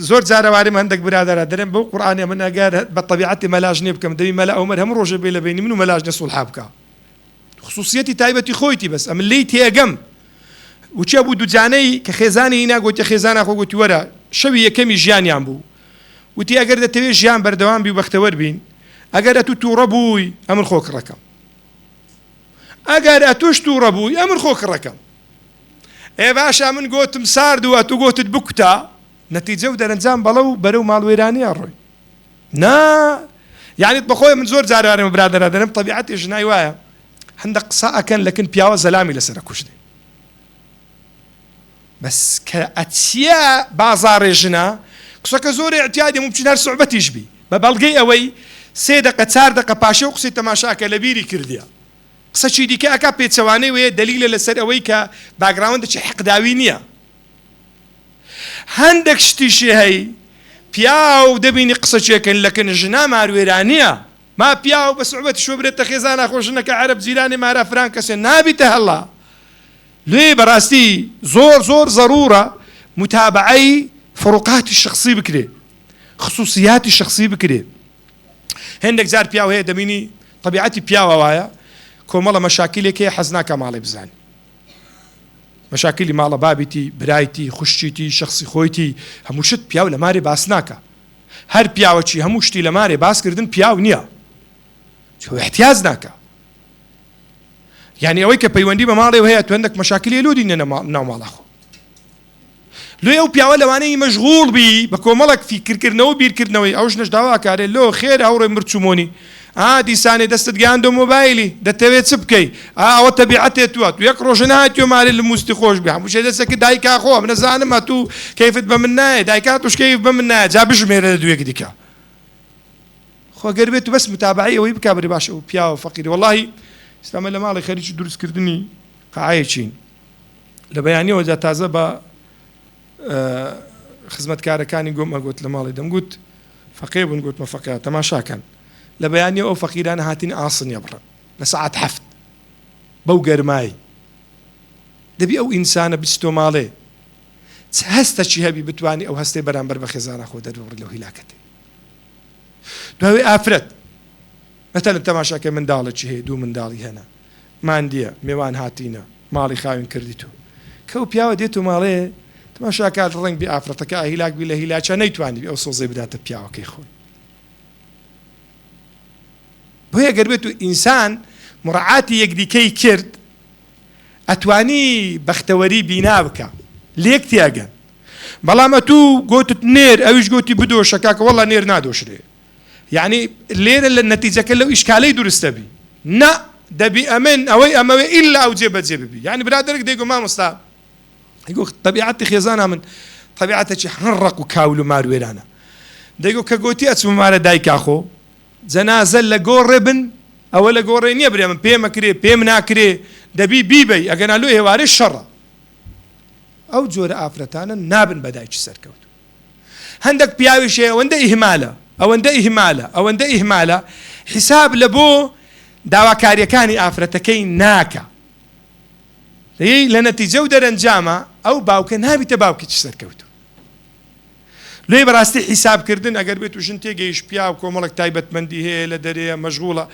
زۆر جارەواریم هەندێک برادەرە دەرێن بەو قورئانی من ئەگەر بە تەبیعەتی مەلاژ نێ بکەم دەبی مەلا ئەومەر هەموو ڕۆژە بێ لە بینی من و مەلاژ نە سوڵحا بکە خصوصیەتی تایبەتی خۆیتی بەس ئەمن لێی تێگەم وچە بوو دووجانەی کە خێزانی هینا گوتی خێزانە خۆ گوتی وەرە شەوی یەکەمی ژیانیان بوو وتی ئەگەر دەتەوێت ژیان بەردەوام بی و بەختەوەر بین ئەگەر ئەتوو تووڕە بووی ئەمن خۆ کڕەکەم ئەگەر ئەتوش تووڕە بووی ئەمن خۆ کڕەکەم ئێ باشە من گوتم ساردووە تو گوتت بکوتە نەتیجە و دەرەنجام بەڵەو بەرەو ماڵوێرانیە ڕۆی نا یعنی بەخۆی من زۆر جارارێمە برادەرە دەرم تەبیعەتی ژنای وایە هەندێک قسە ئەکەن لەکن پیاوە زەلامی لەسەرە کوژدێ بەس کە ئەچیە بازاڕێ ژنە قسەکە زۆر ئەتیادی ممکن هەر سوعبەتیش بی بە بەڵگەی ئەوەی 3 دقە 4 دقە پاشێ و قسەی تەماشاکە لە بیری کردیە قسەی دیکە ئەکا پێچەوانەی وەیە دلیلە لەسەر ئەوەی کە باگراوندێکی حەقداوی نییە هەندێک شتیشی هەی پیاو دەبینی قسەچێکن لەکن ژنا ماروێرانیە ما پیاو بە سوعبەتی شۆ برێتە خێزانە خۆشنەکە عەرەب جیرانی مارە فران کەسێ نابیتە هەڵا لێ بەڕاستی زۆر زۆر ضرورە متابعەی فروقاتی شخصی بکرێ خصوصیاتی شخصی بکرێ هەندێک جار پیاو هەیە دەبینی طبیعەتی پیاوە وایە کۆمەڵە مەشاکلێک هەیە حەز ناکە ماڵی بزانێ مەشاکلی ماڵە بابیتی برایتی خوشتیتی شخصی خۆیتی هەموو شت پیاو لە مارێ باس ناکە هەر پیاوەکی هەموو شتی لە مارێ باسکردن پیاو نییە احتیاج ناکە یعنی ئەوەی کە پەیوەندی بە ماڵێ هەیە تو هەندێک مەشاکلی لودی ناو ماڵە خۆ لۆ ئەو پیاوە لەوانەیە مەشغوڵ بی بە کۆمەڵک فیکردکردنەوە بیرکردنەوەی ئەوش نەشداوا کارێ لۆ خێر هەوڕێ مرچومۆنی دیسانێ دەستت گیاندۆ مۆبایلی دەتەوێت چ بکەی ئەوە تەبیعەتێ توە تو یەک ڕۆژە نهاتیۆ مالێ لە موستی خۆش بێ هەموو شێ دەستەکە دایکا خۆ من نەزانم تو کەیفت بە من نایە دایکا توش کەیف بە من نایە جا بژمێرە لە دوێک دیکە خۆ گەر بێت و بەس متابعی ئەوەی بکا بڕی باشە و پیاوە فەقیری وەڵاهی ئێستامە لە ماڵی خەریکی دروستکردنی قاعەیەکین لە بەیانیەوە جا تازە بە خزمەتکارەکانی گۆم ئەگوت لە ماڵی دەمگوت فەقێ بوون گوتمە فەقێ تەماشاکەن لە بەیانی ئەو فەقیرانە هاتین ئاسنیە بڕن لە سەعات هەفت بەو گەرمایی دەبی ئەو ئینسانە بیستۆ ماڵێ هەستەچی هەبی بتوانی ئەو هەستەی بەرامبەر بە خێزانە خۆ دەدوڕی لەو هیلاکەتێ دوای ئافرەت مەتەلەن تەماشاکە منداڵێکی هەیە دوو منداڵی هەنا ماندیە میوان هاتینە ماڵی خاوین کردی تو کە ئەو پیاوە دێت و ماڵێ تەماشاکات ڕەنگ بی ئافرەتەکە هیلاک بی لە هیلاچە نەیتوانی ئەو سۆزەی بداتە پیاوەکەی خۆی بۆیە گەر بێت و ئینسان مڕعاتی یەکدیکەی کرد ئەتوانی بەختەوەری بینا بکە لێک تیاگەن بەڵام ئەتوو گوتت نێر ئەویش گوتی بدۆشە کاکە وەڵا نێر نادۆشرێ یعنی لێرە لە نەتیجەکە لەو ئیشکالەی دروستە بی نە دەبی ئەمن ئەوەی ئەمەوێ ئیلا ئەو جێبەجێ ببی یعنی برادەرێک دەیگو مامۆستا دەیگو طەبیعەتی خێزانە من طەبیعەتێکی هەڕەق و کاول و ماروێرانە دەیگو کە گوتی ئەچوو مارە دایکا خۆ جەنازە لە گۆڕێ بن ئەوە لە گۆڕێ نییە برێ من پێم ئەکرێ پێم ناکرێ دەبی بیبەی ئەگەنالو هێوارێ شەڕە ئەو جۆرە ئافرەتانە نابن بە دایکی سەرکەوت هەندێک پیاویش ئەوەندە ئیهمالە ئەوەندە ئیهمالە ئەوەندە ئیهمالە حیساب لە بۆ داواکاریەکانی ئافرەتەکەی ناکە لە نەتیجە و دەرەنجامە ئەو باوکە نابیتە باوکێکی سەرکەوت لێ بەڕاستی حیسابکردن ئەگەر بێت و ژن تێگەیش پیا و کۆمەڵک تایبەتمەندی هەیە لە دەرەیە مەشغوڵە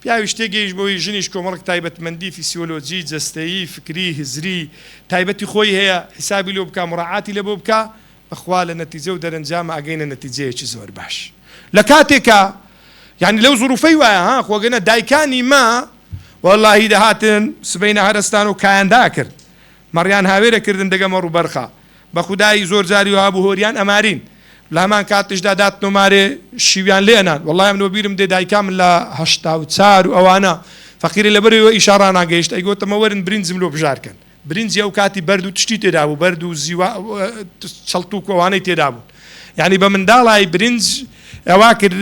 پیاویش تێگەیش بۆی ژنیش کۆمەڵک تایبەتمەندی فیسیۆلۆجی جەستەیی فکری هزری تایبەتی خۆی هەیە حیسابی لێ بکە مڕعاتی لێ بۆ بکە بەخوا لە نەتیجە و دەرەنجامە ئەگەینە نەتیجەیەکی زۆر باش لە کاتێکە یعنی لەو زوروفەی وایە ها خۆگەنە دایکانی ما واللهی دەهاتن سبەینە هەرستان و کایاندا کرد مەڕیان هاوێرە کردن دەگەمە ڕووبەرخە بە خودایی زۆر جاری و هابوو هۆریان ئەمارین لە هەمان کاتشدا داتنۆمارێ شیویان لێنان والله من بیرم دێ دایکام لە 84 و ئەوانە فەقیرە لەبەرەوە ئیشارە ناگەیشت ئەیگوتەمە وەرن برنجم لۆ بژارکەن برنجی ئەو کاتی بەرد و تشتی تێدا بوو بەرد و زیوا چەڵتوک ئەوانەی تێدا بوون یعنی بە منداڵای برنج ئەوا کرد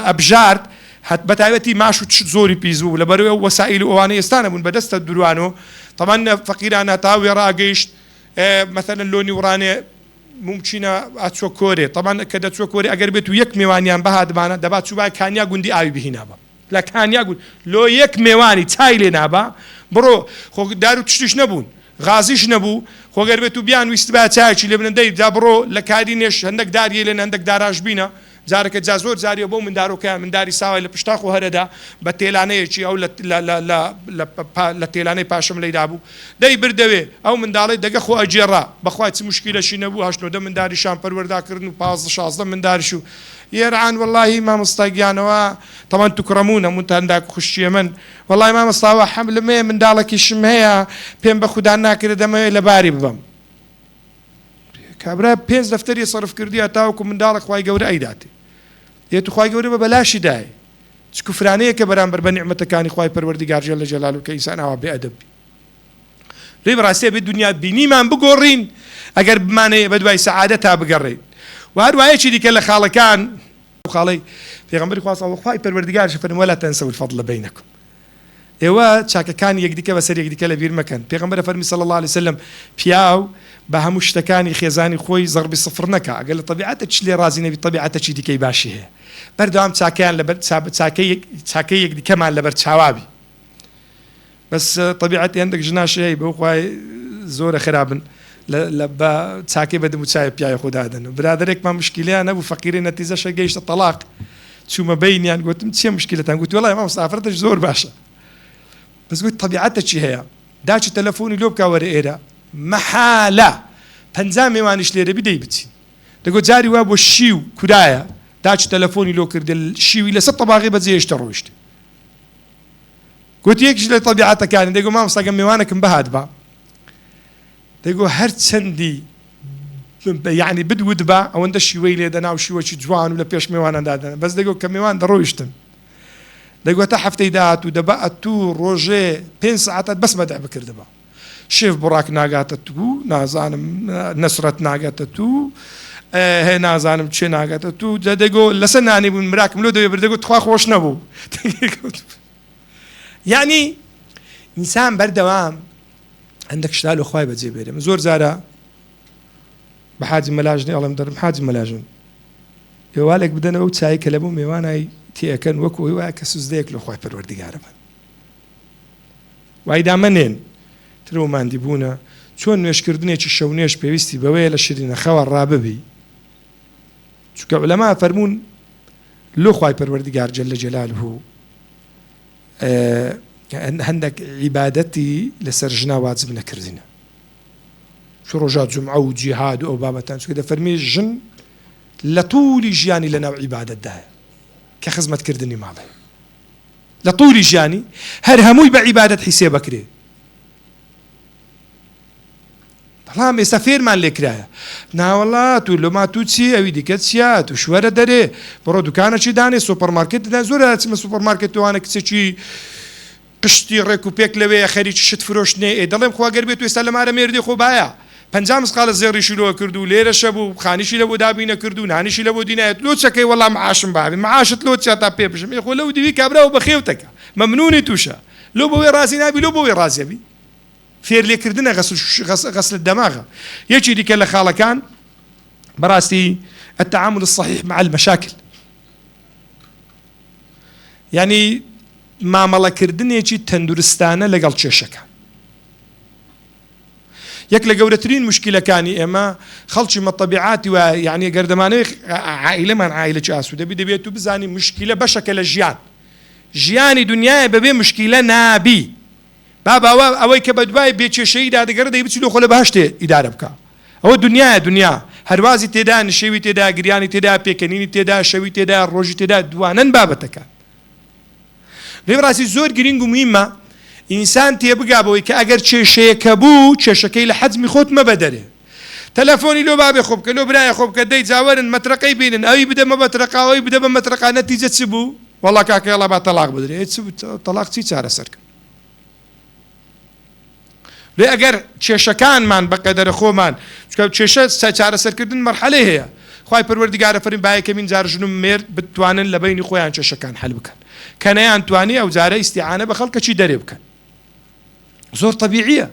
ئەبژارد هەت بەتایبەتی ماش و زۆری پیس بوو لەبەرەوە وەسائل و ئەوانەی ئێستانە بوون بەدەستە دروانەوە طبعا فەقیرانە تاوی ڕاگەیشت مثلا لۆنی وڕانێ ممکنە ئاچۆ کۆرێ طبعا کە دەچۆ کۆرێ ئەگەر بێت و یەک میوانیان بەهاتبانە دەبات چوبای کانیا گوندی ئاوی بهینابە لە کانیا گوند لۆ یەک میوانی چای لێ نابا بڕۆ خۆ دار و تشتیش نەبوون غازیش نەبوو خۆگەر بێت و بیان ویست با چایکی لێ بنەدەی دا بڕۆ لە کاری نێش هەندێک داریە لێن هەندێک داراش بینە جارەکە جا زۆر جاریە بۆ منداڕۆکە منداری ساوای لە پشتاخ و هەرەدا بە تێلانەیەکی ئەو لە تێلانەی پاشم لەیدا بوو دەی بردەوێ ئەو منداڵی دەگە خۆ ئەجێڕا بەخوای چ مشکلەشی نەبوو هەشتۆدە منداریشان پەروەرداکردن و 15-16 منداریش و ئێران وەڵڵاهی مامۆستاگیانەوە تەمان توکڕەمونە هەمووتاندا خوشتیە من وەڵڵای مامۆستاوە حەملمێ منداڵێکیشم هەیە پێم بە خوددا ناکرێت دەمەوێت لە باری ببەم کابرا 5 دەفتەری سەرف کردی تاوەکو منداڵە خوای گەورە ئەیداتێ یێت خوای گەورە بە بەلاشی دای چ کوفرانەیە کە بەرامبەر بە نیعمەتەکانی خوای پەروەردیگار جەل جەلاله کە ئینسان ئاوا بێئەدەب لێ بەڕاستی بێ دنیا بینیمان بگۆڕین ئەگەر بمانەیە بە دوای سەعادە تا بگەڕێین و هەروایەکی دیکە لە خاڵەکان خاڵەی پێغەمبەری خوا صلی الله خوای پەروەردیگار فەرمووی وەلا تەنسەو الفەضل بەینەکم ئێوە چاکەکان یەکدیکە بەسەر یەکدیکە لە بیر مەکەن پێغەمبەر فەرمی صلی الله علیه وسلم پیاو بە هەموو شتەکانی خێزانی خۆی زەربی سفر نەکە ئەگەر لە طەبیعەتێکی لێ ڕازی نەبی طەبیعەتێکی دیکەی باشی هەیە بەردەوام چاکەیان لەبەر چاکەی یەکدیکەمان لەبەر چاوابی بەس طەبیعەتی هەندێک ژناش هەیە بەو خوای زۆرە خرابن لە بە چاکەی بەدەم و چای پیاوی خوددادەن و برادێکمان مشکلیان نەبوو فەقیری نەتیجەشە گەیشتە تەلاق چوومە بەینیان گوتم چییە مشکلتان گوت وەڵای مامۆستا ئافرەتەش زۆر باشە بەس گوت طەبیعەتێکی هەیە داچی تەلەفۆنی لۆ بکە وەرە ئێرە مەحالە 50 میوانیش لێرە بی دەی بچین دەگوت جاری وا بۆ شی و کورایە داچ تەلەفۆنی لۆ کردە شیوی لەسەر تەباغی بەجێهێشتە ڕۆیشتە گوت یەکیش لە طەبیعەتەکانی دەیگو مامۆستا گەم میوانێکم بەهات بە دەیگو هەر چەندی يعني بدود با او اند شوي لي دنا وشوي جوان ولا بيش ميوان دادنا بس دغو كميوان درويشتن دغو تا حفتيدات ودبات تو روجي 5 ساعات بس ما دعب كردبا شيف براك ناقاتتو نازانم نصرت ناقاتتو هنا زانم چه ناقاتتو دغو لسناني من مراك ملو دغو تخوا خوش نبو يعني انسان بردوام عندك شلال اخوي بتجي بيرم زور زارا بحاجة ملاجني الله مدرب حاجة ملاجن يوالك بدنا وتساي كلامه ميواناي تي أكن وكو هو كسوز ديك لو خوي بروردي عربا وإذا منين ترو ما عندي بونا شون نشكردني تشونيش بيستي بويل الشرينا خوار راببي شو كعلماء فرمون لو خوي بروردي جل جلاله عندك عبادتي لسرجنا واجبنا كردنا شروجات جمعة وجهاد وأوبامتان شو كده فرمي الجن لطول جياني لنا عبادة ده كخدمة كردني ماضي لطول جياني هرهموي بعبادة حساب كري طالما يستفير من الكراية نا والله تقول ما توتسي أو ديكاتسيا تشوار دري برو دكانة شي داني سوبر ماركت دا زورا تسمى سوبر ماركت وانا كتشي قشتي ريكو بيك لوي خريج شت فروشني دلهم خوا قربيتو يسلم على ميردي خو بايا پنجام قال زيري شلو كردو ليره شبو خانيشي لو دابينه كردو نانيشي لو دينه لو تشكي والله معاشم بابي معاش لو تشاتا بيبش يقول لو دي كابرا وبخيوتك ممنوني توشا لو بوي راسي نبي لو بوي راسي بي فير لي كردنا غسل الدماغ يجي ديك اللي خاله كان براسي التعامل الصحيح مع المشاكل يعني ما مالا كردن يجي تندرستانه لقل تشيشكا يك لجورترين مشكلة كاني إما خلشي من الطبيعات ويعني قردماني عائلة من عائلة جاسو دبي بيتو بزاني مشكلة بشكل جياني دنيا ببي مشكلة نابي بابا أوي كبدواي بيتش شيء ده قرده يبتسي له خلا بهشته إدارة بكا أو دنيا هروازي تدا نشوي تدا قرياني تدا بيكنيني تدا شوي تدا روجي تدا دوانن بابتك لبراسي زور قرينجو مهمة إنسان تيبقى بوي كأجر شيء كبو شيء لحزم خوت ما بدره تلفوني لو بابي خوبك لو براي خوبك داي زاورن مترقي بينن أو يبدأ ما بترقى أو يبدأ ما مترقى نتيجة سبو والله كاك يلا بعد طلاق بدري طلاق تي صار سرك ليه أجر شيء كان من بقدر خو من شيء صار سرك دين مرحلة هي خواي پروردگار فرين باي كمين زار جنوم مير بتوانن لبين خويان شيء كان حل بكن كان ينتواني أو زاره استعانة بخلق شيء دريب كان زور طبيعية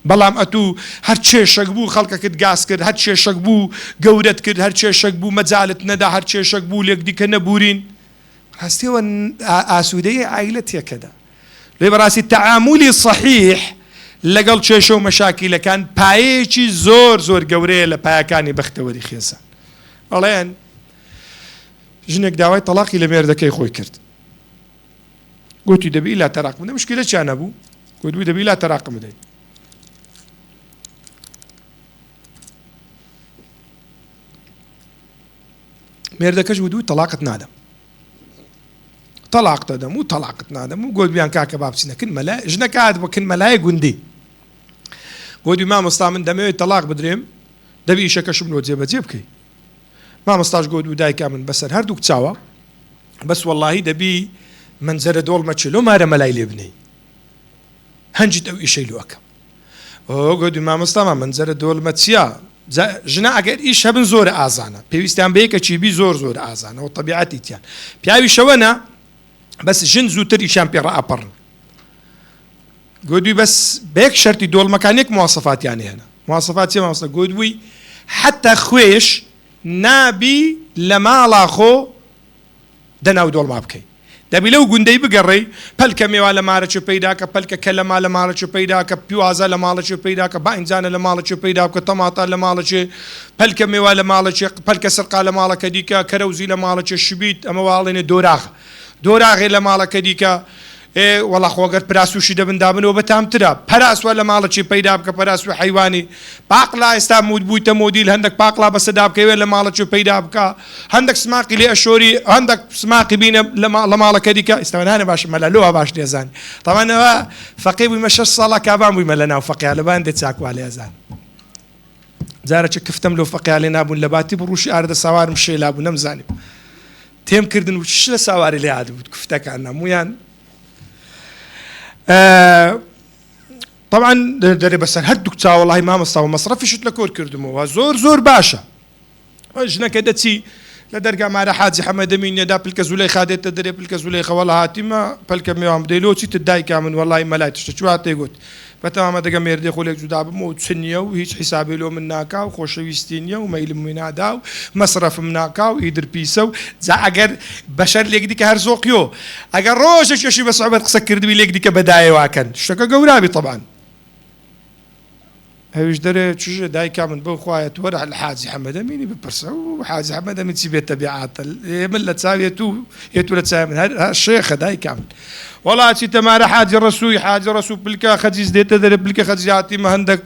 بلام أتو هرشي شقبو خلقك تقاس كرد هرشي شقبو قورت كرد هرشي شقبو مزالت ندى هرشي شقبو ليك دي كنبورين هستيوان آسودية عائلتها كذا لبراسي التعاملي الصحيح لقل شيشو مشاكل كان بايشي زور قوري لبايكاني بختوري خيسان والله جنك داوي طلاقي لميردك يخوي كرد قلت دبي لا تراقم ده مشكلة كان أبو قلت دبي لا تراقم ده ميردكش ودو طلاقت نادم طلاقت ده مو طلاقت نادم مو قلت بيان كاكا بابسنا كن ملا جنك عاد وكن ملاي قندي قلت ما مستعمل دمي طلاق بدريم دبي شكش من وجه بجيبكي ما مستاش قلت وداي كامل بسر هردوك تساوى بس والله دبي منزل دول ما تشيلو ما رملاي لبني هنجد أو إشي له أكم قلت ما مستعمل منزل دول ما تسيا جنا أجر إيش هبن زور آزانا بيستان بيك أشي بي زور آزانا والطبيعة تيان بيعوي شوانا بس جن زوتر إيشان بيرا أبرن قلت بس بيك شرطي دول مكانك مواصفات يعني هنا مواصفات يا مواصفات قلت حتى خويش نابي لما لاخو دناو دول ما بكي دبي لو قندي بقري بلك ميوا لمارچ پیداك بلك كلمه لمارچ پیداك بيوازا لمارچ پیداك باينزان لمارچ پیداك طماطا لمارچ بلك ميوا لمارچ بلك سرقه لمارك ديكا كروزي لمارچ شبيت اما والين دوراغ لمارك ديكا إيه والله خوجر براسو شيء دبن دابن وبتام ترى براس ولا مالك شيء بيداب كبراسو حيواني باقلا استعمود بويت موديل عندك باقلا بس داب كي ولا مالك شيء بيداب كا عندك سماقي لي أشوري عندك سماقي بينا لما مالك هذيك استوى هنا باش مللوها باش ديزان طبعا فقيه بمشى الصلاة كابان بملنا وفقيه على باند تساكوا على أذان زارە چ کفتم لەو فەقیالێ نابوون لە باتی بڕوشی ئاردە ساوارم شێ لابوو نەمزانیم تێم کردن و چ لە ساواری لێ هاتبوو کفتەکان هەموویان طبعا دەرێ بەسەر هەردوو چاوە وەڵاهی مامۆستا و مەسرەفیشت لە کۆر کردمەوە زۆر باشە ژنەکە دەچی لە دەرگا مارە حاجی حەمەدەمینێدا پلکە زولەی خادێتە دەرێ پلکە زولەی خەوەڵە هاتیمە پلکە میوان بدەی لۆ چیتت دایکا من وەڵاهی مەلای تشتە چوا تێگوت بەتەمامە دەگە مێردێ خۆلێک جودا بم و چنیە و هیچ حیسابێ لۆ من ناکا و خۆشەویستی نییە و مەیلم وی نادا و مەسرەفم ناکا و ئیدر پیسە و جا ئەگەر بەشەر لێک دیکە هەر زۆقیۆ ئەگەر ڕۆژێکیشی بە سوحبەت قسە کردوی لێک دیکە بەدایەواکەن شتەکە گەورابی طبعا هەویش دەرێ چژە دایکا من بەو خوایەت وەرە لە حاجی حەمەدەمینی بپرسە و حاجی حەمەدەمین چی بێت تەبیعاتە من لە چاوێت و هێت و لە چاوێ من هەر شێخە دایکا من وەڵا چی تەمارە حاجی ڕەسووی پلکە خەجیز دێتە دەرێ پلکە خەجیاتیمە هەندێک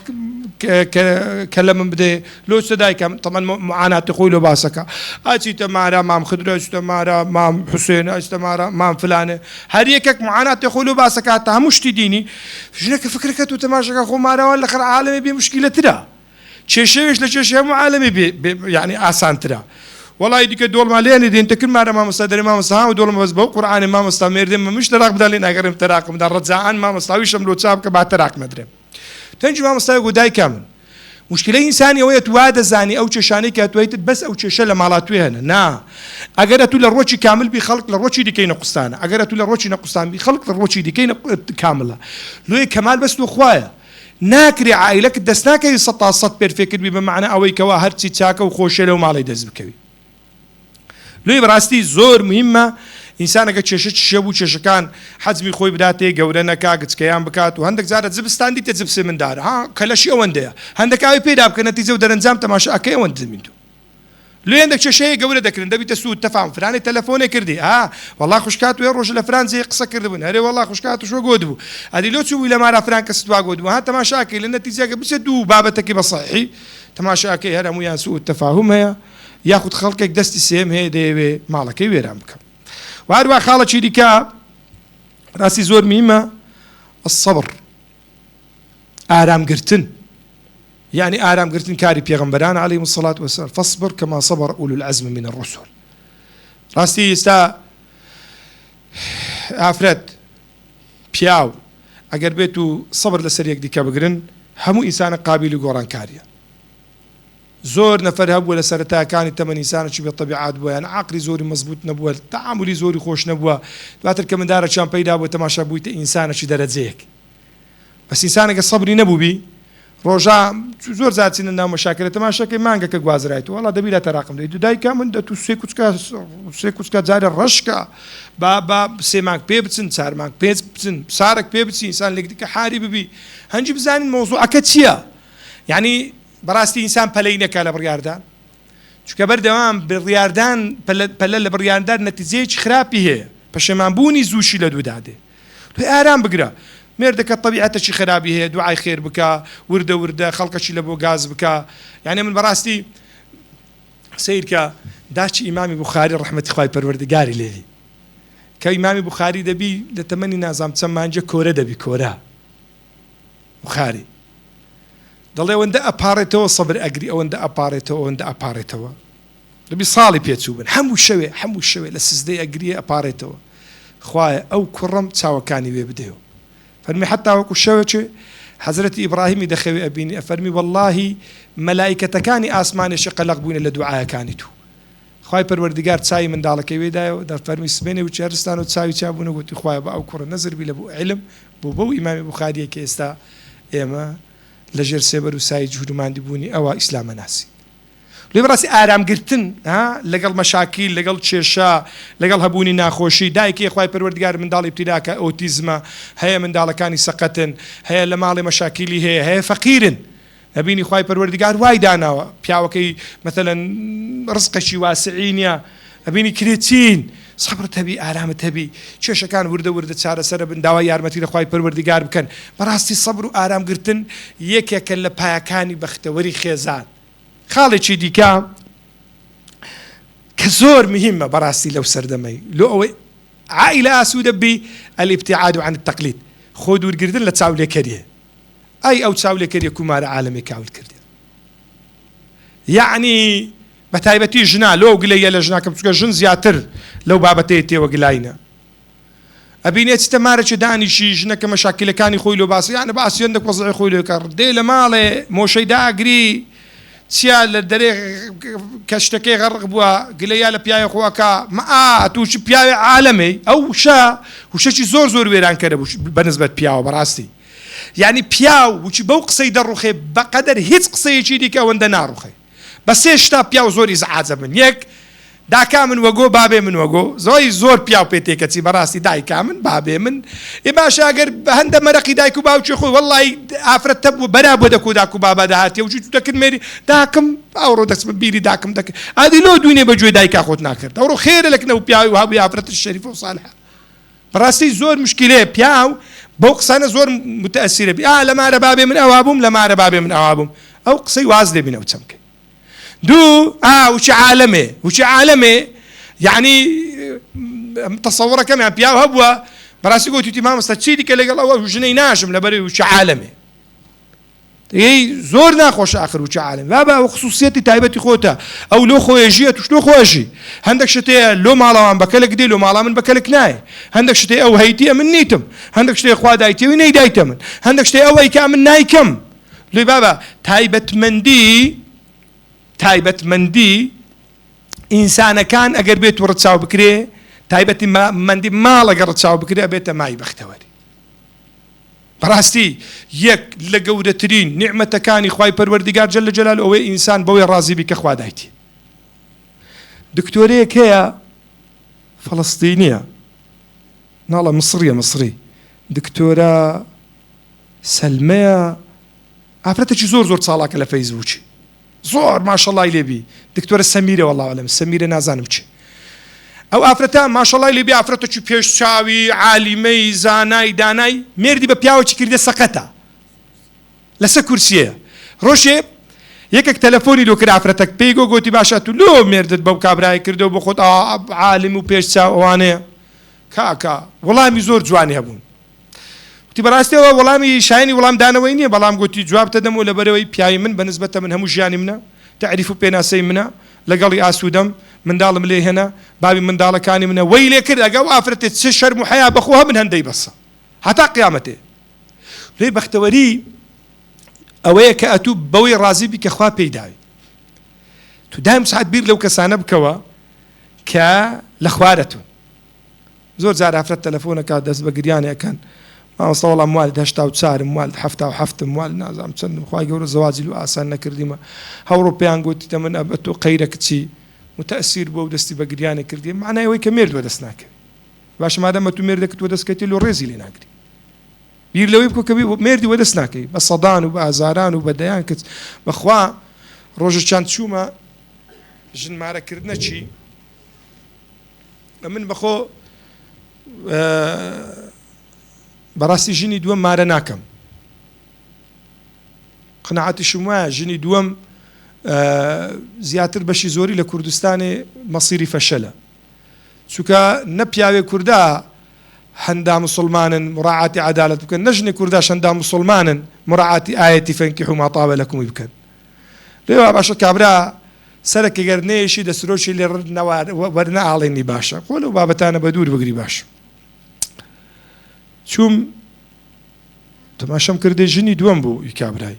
کە لە من بدێ لۆ چ دایکم طبعا معاناتی خۆی لۆ باسەکە ئاچی تەمارە مام خدرە تەمارە مام حوسێن تەمارە مام فلانێ هەر یەکێک معاناتی خۆی لۆ باسەکە تا هەموو شتی دینی ژنەکە فکرەکەت و تەماشەکە خۆ ماراوان لە خەر عالەمێ بێ مشکلەترە کێشەوێش لە کێشەی هەموو عالەمێ یعنی ئاسانترە وڵی دیکە دۆڵما لێنێ دێن تەکرد مارە مامۆستا دەرێ مامۆستا و دۆڵمە بەس بەو قورئانی مامۆستا مێردێ مەمش تەراق بدا لێ ناگەرم تەراقمدا ڕەجاعان مامۆستاویشم لۆ چاو بکە با تەراق مەدرێم تەنجی مامۆستای گۆ دایکا من مشکلەی ئینسانی ئەوەیە تو وا دەزانی ئەو کێشانەی کە توێیتت بەس ئەو کێشە لە ماڵاتوێ هەنە نا ئەگەرە تو لە ڕۆکی کامل بی خەڵک لە ڕۆکی دیکەی نەقوستانە ئەگەرە تو لە ڕۆکی نەقوستان بی خەڵک لە ڕۆکی دیکەی کاملە لۆی کەمال بەست و خوایە ناکری عائلەکە دەست ناکەی 100% پێرفێکرد بی بەمعنە ئەوەی کەوا هەرچی چاکە و خۆشە لەو ماڵی دەست بکەوی لۆی بەڕاستی زۆر مهمە ئینسانەکە کێشە چشە بوو کێشەکان حەزمی خۆی بداتێ گەورە نەکا گچکەیان بکات و هەندێک جارە جبستان دیتە جبسێ مندارە ها کەلەشی ئەوەندەیە هەندێک ئاوی پێدا بکە نەتیجە و دەرەنجام تەماشاکەی ئەوەندە دەبین تو لێ هەندێک کێشەیە گەورە دەکردن دەبیتە سوود تەفام فرانی تەلەفۆنێ کردی وەڵا خوشکات وێ ڕۆژ لە فرانزی قسە کردبوون هەرێ وەڵا خوشکات و شۆ گۆ بوو ئەدی لۆ چووی لە مارا فران کەس دوا گۆ بوو ها تەماشاکەی لە نەتیجەکە بچێت دوو بابەتێکی بە صحیحی تەماشاکەی هەر هەموویان سوود تەفاهم هەیە یاخود خەڵکێک دەستی سێم هەیە دەیەوێ ماڵەکەی وێران بکەم وهروە خاڵەکی دیکە ڕاستی زۆر مهمە الصبر ئارامگرتن يعني ئارامگرتن کاری پێغەمبەران عەلەیهیمو الصەلاة وەسەلام فاصبر كما صبر أولو العزم من الرسل ڕاستی ئێستا ئافرەت پیاو ئەگەر بێت و سەبر لەسەر یەک دیکە بگرن هەموو ئینسانە قابلی گۆڕانکاریە زۆر نەفەر هەبووە لە سەرەتاکانی تەمەن ئینسانێکی بێ تەبیعات بووە یان عەقلی زۆری مەزبوط نەبووە تەعاملی زۆری خۆش نەبووە دواتر کە مندارەکیان پەیدا بووە تەماشا بوویتە ئینسانێکی دەرەجەیەک بەس ئینسانێکە سەبری نەبووبی ڕۆژا زۆر زیاترین ناو مەشاکلە تەماشاکەی مانگەکە گوازرایەوە وەڵا دەبی لە تەراقم دەیت دایکا من دەتو سێ کوچکە جارە ڕەشکە با سێ مانگ پێ بچن چار مانگ پێ بچن سارێک پێ بچی ئینسان لێک دیکە حاری ببی هەنجی بزانین مۆزوعەکە چییە یعنی بەڕاستی ئینسان پەلەی نەکا لە بڕیاردان چونکە بەردەوام بڕیاردان پەلە لە بڕیاردان نەتیجەیەکی خراپی هەیە پەشەمانبوونی زووشی لە دوودادێ توی ئارام بگرە مێردەکە طبیعەتێکی خراپی هەیە دوعای خێر بکە وردە خەڵکەشی لە بۆ گاز بکە یعنی من بەڕاستی سیرکە داچی ئیمامی بوخاری ڕەحمەتی خوای پەروەردگاری لێوی کە ئیمامی بوخاری دەبی لە تەمەنی نازام چەند مانجە کۆرە دەبی کۆرە بوخاری دەڵێ ئەوەندە ئەپارێتەوە سەبر ئەگری ئەوەندە ئەپارێتەوە دەبی ساڵی پێچوو بن هەموو شەوێ لە سزدەی ئەگریە ئەپارێتەوە خوایە ئەو کوڕم چاوەکانی وێ بدەیەوە فەرمی حتا وەکو شەوێکێ حەزرەتی ئیبراهیمی دەخەوێ ئەبینی ئەفەرمی وەڵڵاهی مەلایکەتەکانی ئاسمانێکی قەلەق بوونە لە دوعایەکانی تو خوای پەروەردگار چای منداڵەکەی وێدایەوە دەفەرمی سبێنێ و چێرستان و چاوی چابوونە گوتی خوایە بە ئەو کوڕە نەزربی لە بۆ عیلم بۆ ئیمامی بوخاریە کە ئێستا ئێمە لەژێر سێبەر و سای جوهرماندی بوونی ئەوە ئیسلامە ناسی لێ بەڕاستی ئارامگرتن لەگەڵ مەشاکیل لەگەڵ کێشە لەگەڵ هەبوونی ناخۆشی دایکی خوای پەروەردگار منداڵی ابتیداکە ئۆتیزمە هەیە منداڵەکانی سەقەتن هەیە لە ماڵی مەشاکیلی هەیە فەقیرن ئەبینی خوای پەروەردگار وای داناوە پیاوەکەی مەثەلەن ڕزقێکی واسعی نییە ئەبینی کرێچین سەبرت هەبی ئارامت هەبی کێشەکان وردە چارەسەرە بن داوای یارمەتی لە خوای پەروەردگار بکەن بەڕاستی سەبر و ئارامگرتن یەکێکە لە پایەکانی بەختەوەری خێزان خاڵێکی دیکە کە زۆر مهمە بەڕاستی لەو سەردەمەی لۆ ئەوەی عائلە ئاسوودە بی الابتعاد عن التقلید خۆ دوورگرتن لە چاولێکەریە ئەی ئەو چاولێکەریە کومارە عالەمی کاول کردێ یعنی بە تایبەتی ژنا لۆ گلەیە لە ژناکەم چونکە ژن زیاتر لەو بابەتەیە تێوە گلایە ئەبینێت چتە مارەچە دانیشی ژنەکە مەشاکلەکانی خۆی لۆ باسی یانە باسی هەندێک وەزعی خۆی لێ کار دێ لە ماڵێ مۆشەی داگری چیا لە دەرێ کە شتەکەی غەرق بووە گلەیە لە پیاوی خۆکە تووشی پیاوی عالەمەی ئەو وشەی زۆر زۆر وێران کەرە بەنسبەت پیاوە بەڕاستی یعنی پیاو وچی بەو قسەی دەڕوخێ بەقەدەر هیچ قسەیەکی دیکە ئەوەندە ناڕوخێ بە سێ شتا پیاو زۆری زەعاجە من یەک داکا من وەگۆ بابێ من وەگۆ زۆر پیاو پێ تێکەچی بەڕاستی دایکا من بابێ من ئێ باشە ئەگەر هەندە مەرەقی دایک و باوکی خۆی وەڵڵی ئافرەتە بوو بەرا بۆ دەکو داک و بابا داهاتێ وچی تو دەکرد مێری داکم ئەوڕۆ دەچمە بیری داکم دەکرد ئادی لۆ دوێنێ بەگوێ دایکا خۆت ناکرد ئەوڕۆ خێرە لەکنە و پیاوی و هەبووی ئافرەتە شەریفە و ساڵحە بەڕاستی زۆر مشکلەیە پیاو بۆ قسانە زۆر متەئەسیرە بی لە مارە بابێ من ئەوا بووم لە مارە بابێ من ئەوا بووم ئەو قسەی واز لێبینەوە چەمکە دوو وچی عالەمێ یعنی تەسەوڕەکەمیان پیاو هەبووە بەڕاستی گوتی مامۆستا چی دیکە لەگەڵ ئەوە ژنەی ناشم لەبەرەوەی وچی عالەمێ زۆر ناخۆشە ئاخر وچی عالەمێ بابا ئەو خصوصیەتی تایبەتی خۆتە ئەو لۆ خۆیەژیە توش لۆ خۆشی هەندێک شتەیە لۆ ماڵەوان بەکەلک دێ لۆ ماڵا من بەکەلک نایە هەندێک شتەیە ئەو هەیتیە من نیتم هەندێک شتەیە خوا دایتەوەی نەیدایتە من هەندێک شتەیە ئەو هەیکا من نایکەم لێ بابا تایبەتمەندی ئینسانەکان ئەگەر بێت و ڕچاو بکرێ تایبەتی مەندی ماڵ ئەگەر ڕچاو بکرێ بێتە مای بەختەوەری بەڕاستی یەک لە گەورەترین نیعمەتەکانی خوای پەروەردیگار جەل جەلال ئەوەی ئینسان بەوەی ڕازی بیکە خوا دایتی دکتۆرەیەک هەیە فەڵەستینیە ناڵە مصری دکتۆرە سەلمەیە ئافرەتێکی زۆر چاڵاکە لە فەیسبووکی زۆر ماشەڵای لێبی دکتۆرە سەمیرە وەڵڵا ئەڵێم سەمیرە نازانم چی ئەو ئافرەتە ماشەڵای لێبی ئافرەتێکی پێشچاوی عالیمەی زانای دانای مێردی بە پیاوەکی کردە سەقەتە لەسەر کورسیە ڕۆژێ یەکێک تەلەفۆنی لۆ کرد ئافرەتەک پێی گۆتی باشە تو لۆ مێردت بەو کابرای کردەوە بۆ خۆت عالیم و پێشچاو ئەوانەیە کاکە وەڵامی زۆر جوانی هەبوون وتی بەڕاستیەوە وەڵامی شایانی وەڵام دانەوەی نییە بەڵام گوتی جوابتە دەم و لەبەرەوەی پیاوی من بەنسبەتە من هەموو ژیانی منە تعریف و پێناسەی منە لەگەڵی ئاسوودەم منداڵم لێ هێنا بابی منداڵەکانی منە وەی لێ کرد ئەگەڵ ئافرەتێت چ شەرم و حیا بەخۆ من هەندەی بەسە هەتا قیامەتێ لێ بەختەوەری ئەوەیە کە ئەتوو بەوەی ڕازی بی کە خوا پێی داوی تو دایم ساعت بیر لەو کەسانە بکەوە کە لە خوارەتون زۆر جار ئافرەت تەلەفۆنەکە دەست بە گریانەکەن مامۆستا وەڵام موالد 84 موالد 77 موالد نازانم چەندم خوای گەورە زەواجی لێ ئاسان نەکردیمە هەوڕۆ پێیان گوتیتە من ئەبە تۆ قەیرە کچی متەئەسیر بووە و دەستی بە گریانە کردی معنای ئەوەی کە مێردووە دەست ناکەوی باش مادەمە تو مێردێک تۆ دەستکەیتی لۆ ڕێزی لێ ناگری بیر لەوەی بکە کە مێردی وە دەست ناکەی بە سەدان و بە ئازاران و بە دەیان کچ بەخوا ڕۆژە چەند چوومە ژنمارەکردنەچی من بەخۆ بەڕاستی ژنی دووەم مارە ناکەم قناعەتیشم وایە ژنی دووەم زیاتر بەشی زۆری لە کوردستانی مەسیری فەشەلە چونکە نە پیاوێ کووردا هەندا موسڵمانن مراعاتی عەدالەت بکەن نە ژنێ کوورداش هەندا موسڵمانن مراعاتی ئایەتی فەنکیحوا ما طاب لەکم بکەن لێوە باشە کابرا سەرەکە گەرنەیەشی دەسرۆشی لێ وەرنە ئاڵێنی باشە خۆ لەو بابەتانە بە دوور بگری باش چوم تەماشەم کردێ ژنی دووەم بوو کابرای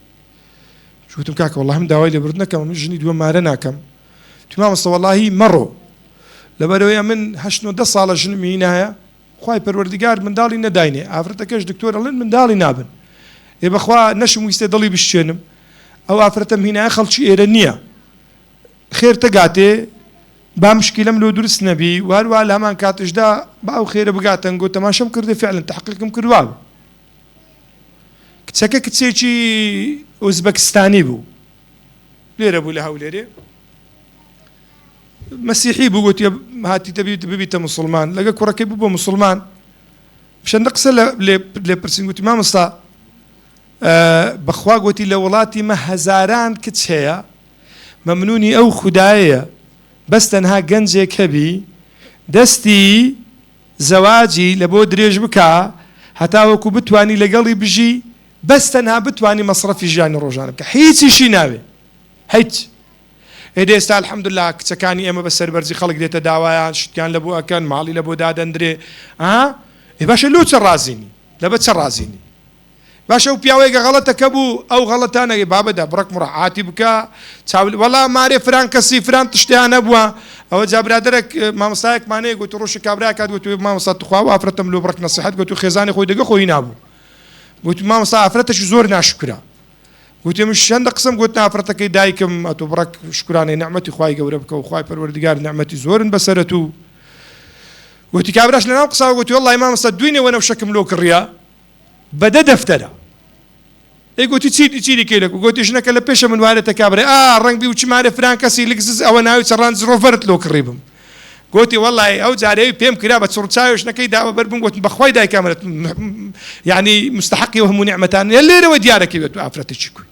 وتم کاکە وەڵڵا هەم داوای لێبرد نەکەم من ژنی دووەم مارە ناکەم تو مامۆستا وەڵڵاهی مەڕۆ لەبەرەوەی من 8 ساڵە ژنم هینایە خوای پەروەردیگار منداڵی نەداینێ ئافرەتەکەش دکتۆرەڵێن منداڵی نابن ێ بەخوا نەشم ویستێ دڵی بشتێنم ئەو ئافرەتەم هینایە خەڵکی ئێرە نییە خێر تەگاتێ با مشکلەم لۆ دروست نەبی وارووا لە هەمان کاتشدا با ئەو خێرە بگاتەن گۆ تەماشەم کردێ فعلەن تەحقیقم کردوا بوو کچەکە کچێکی ئوزبەکستانی بوو لێرە بوو لە هەولێرێ مەسیحی بوو گوتی هاتی ببیتە موسڵمان لەگە کوڕەکەی بوو بۆ موسڵمان شەندە قسە لێ پرسین گوتی مامۆستا بەخوا گوتی لە وڵاتی مە هەزاران کچ هەیە مەمنونی ئەو خودایەیە بەس تەنها گەنجێک هەبی دەستی زەواجی لە بۆ درێژ بکە هەتاوەکو بتوانی لەگەڵی بژی بەس تەنها بتوانی مەصرەفی ژیانی ڕۆژانە بکە هیچیشی ناوێ هیچ هێدە ئێستا الحەمدوللا کچەکانی ئێمە بە سەربەرزی خەڵک دێتە داوایان شتیان لە بۆ ئەکەن ماڵی لە بۆ دادەندرێ باشە لۆ چە ڕازینی لەبە چە ڕازینی باشە و پیاوەیەکە غەڵەتەکە بوو ئەو غەڵەتانەگەی بابەدا بڕک مڕعاتی بکە وەڵا مارێ فران کەسی فران تشتیان نەبووە ئەوە جا برادەرێک مامۆستایەکمانەیە گوت ڕۆژی کابرا کات گوت مامۆستا توخوا و ئافرەتم لۆ بڕک نەسیحەت گوت و خێزانی خۆی دەگە خۆی نابوو گوت مامۆستا ئافرەتەشی زۆر ناشکرا گوت ئێمە شەندە قسم گوت ئافرەتەکەی دایکم ئەتۆ بڕک شکرانەی نعمەتی خوای گەورە بکە و خوای پەروەردگار نعمەتی زۆرن بەسەرەت و گوتی کابراش لەناو قساوە گوتی وەڵڵی مامۆستا دوینەوە نەو شەکم لۆ کڕیا بەدە دەفتەرە گوتی چی دیکەی لەکو گوتی ژنەکە لە پێشە من وارێتە کابرا ڕەنگ بی و چمارە فران کەسی لکزز ئەوە ناوی چەڕان زرۆڤەرت لۆ کڕی بم گوتی وەڵڵی ئەو جارەیە پێم کرا بە چڕچاوی ژنەکەی داوە بەر بم گوتم بەخوای دایکامرێت یعنی مستحقی و هەموو نیعمەتان لێرەوە دیارەکەی بێت و ئافرەتێکی کوی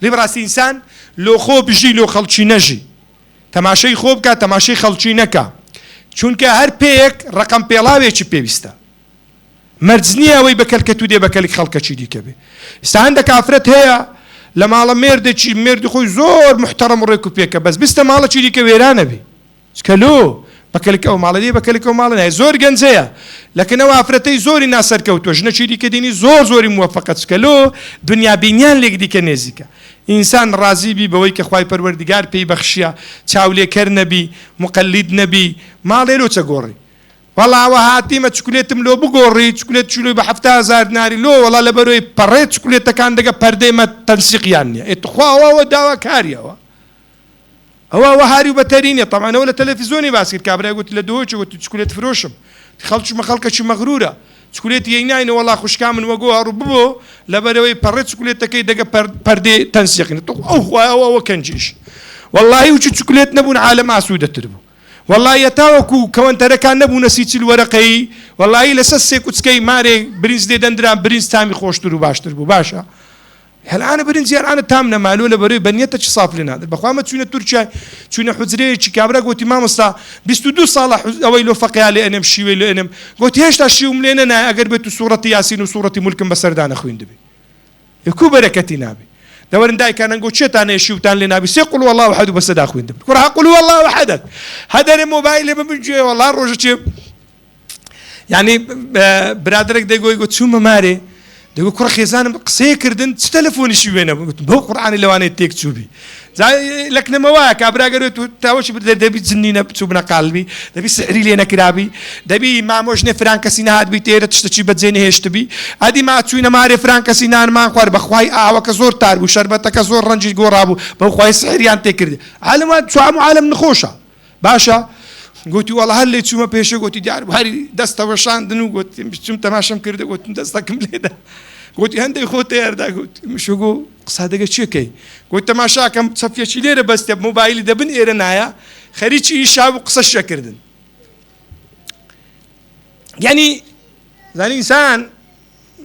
لێ بەڕاستی ئینسان لۆ خۆ بژی لۆ خەڵکی نەژی تەماشەی خۆ بکات تەماشەی خەڵکی نەکە چونکە هەر پێیەک ڕقم پێڵاوێکی پێویستە مەرج نییە ئەوەی بەکەلکە تو دێ بەکەلی خەڵکەچی دیکە بێ ئێستا هەندێک ئافرەت هەیە لە ماڵە مێردێکی مێردی خۆی زۆر محتەرەم و ڕێک و پێکە بەس بیستە ماڵەکی دیکە وێرانە بێ چکە لۆ بەکەلکە ئەو ماڵە دێ بەکەلکە ئەو ماڵە نایە زۆر گەنجەیە لەکەنەوە ئافرەتەی زۆری ناسەرکەوتووە ژنەکی دیکە دینی زۆری موەفەقە چکە لۆ دنیا بینیان لێک دیکە نێزیکە ئینسان ڕازی بی بەوەی کە خوای پەروەردگار پێی بەخشیە چاولێکەر نەبی مقەلید نەبی ماڵێ لۆ چە گۆڕی وەڵا ئەوە هاتیمە چکولێتم لۆ بگۆڕی چکولێت چلوی بە 7,000 دیناری لۆ وەڵا لەبەرەوەی پەڕێ چکولێتەکان دەگە پەردەیمە تەنسیقیان نییە ئێتخواوەوە داواکاریەوە ئەوە هاری و بەتەرینە تەمانەوە لە تەلەڤیزۆنی باسی کرد کابرای گوتی لە دۆچ گوتی چکولێت فرۆشم خەڵکیمە خەڵکەکی مەغرورە چکولێت یەیناینە وەڵا خوشکا من وەگۆ هەڕوو ببۆ لەبەرەوەی پەڕێ چکولێتەکەی دەگە پەردەی تەنسیقینە ئەو خوایەوە کەنجیش وەڵڵاهی وچ چکولێت نەبوون عالەم ئاسوودەتر بوو والله تاوەکو کەوەنتەرەکان نەبوونە سیچل وەرەقەی والله لەسەر سێ کوچکەی مارێ برنج لێ دەندران برنج تامی خۆشتر و باشتر بوو باشە هەلانە برنج یارانە تام نەمالوە لەبەرەوەی بەنیەتە چ ساف لێ نادر بەخوا چوونە تورکیا چوونە حوجرەیەکی کابرا گوتی مامۆستا 22 ساڵە ئەوەی لۆ فەقیا لێ ئەنێم شیوەی لێ ئەنێم گوتی هێشتا شیوم لێ نەنایە ئەگەر بێت و سوورەتی یاسین و سوورەتی مولکم بەسەردانە خوێندبێ یەکوو بەرەکەتی نابێ دەوەرن دایکانە گوت چێتانەیە شیوتان لێ نابی سێ قول والله احد و بەسەدا خوێندبێ کوڕا قول والله احد هەدەرێ مۆبایلێ ببنجێ والله ڕۆژەچێ یعنی برادرێک دەیگۆی گوت چوومە مارێ دەگو کوڕە خێزانم قسەیە کردن چ تەلەفۆنیشی وێنە بۆ قورئانی لەوانەیە تێک چووبی لەکنەمەوەیە کابراگەرێت و تاوەشی دەبی جنی نەچوو بنە قالبی دەبی سحری لێ نەکرابی دەبی مامۆژنێ فران کەسی نهاتبی تێرە تشتەچی بەجێ نەهێشتبی ئەدی ما چووینە مارێ فران کەسی نانمان خوارد بەخوای ئاوەکە زۆر تار بوو شەربەتەکە زۆر ڕەنجی گۆڕابوو بەخوای سحریان تێکردی عالەمان چوام و عالەم نخۆشە باشە گوتی وەڵا هەر لێ چوومە پێشە گوتی دیار هەری دەستەوە شاندن و گوتی چوم تەماشەم کردە گوتم دەستەکەم لێدا گوتی هەندێک خۆ تێردا گوت مشگو قسا دەگە چیەکەی گوت تەماشاکەم چەپێکی لێرە بەستێ مۆبایلی دەبن ئێرە نایە خەریکی ئیشا و قسەشە کردن یعنی زانی ئینسان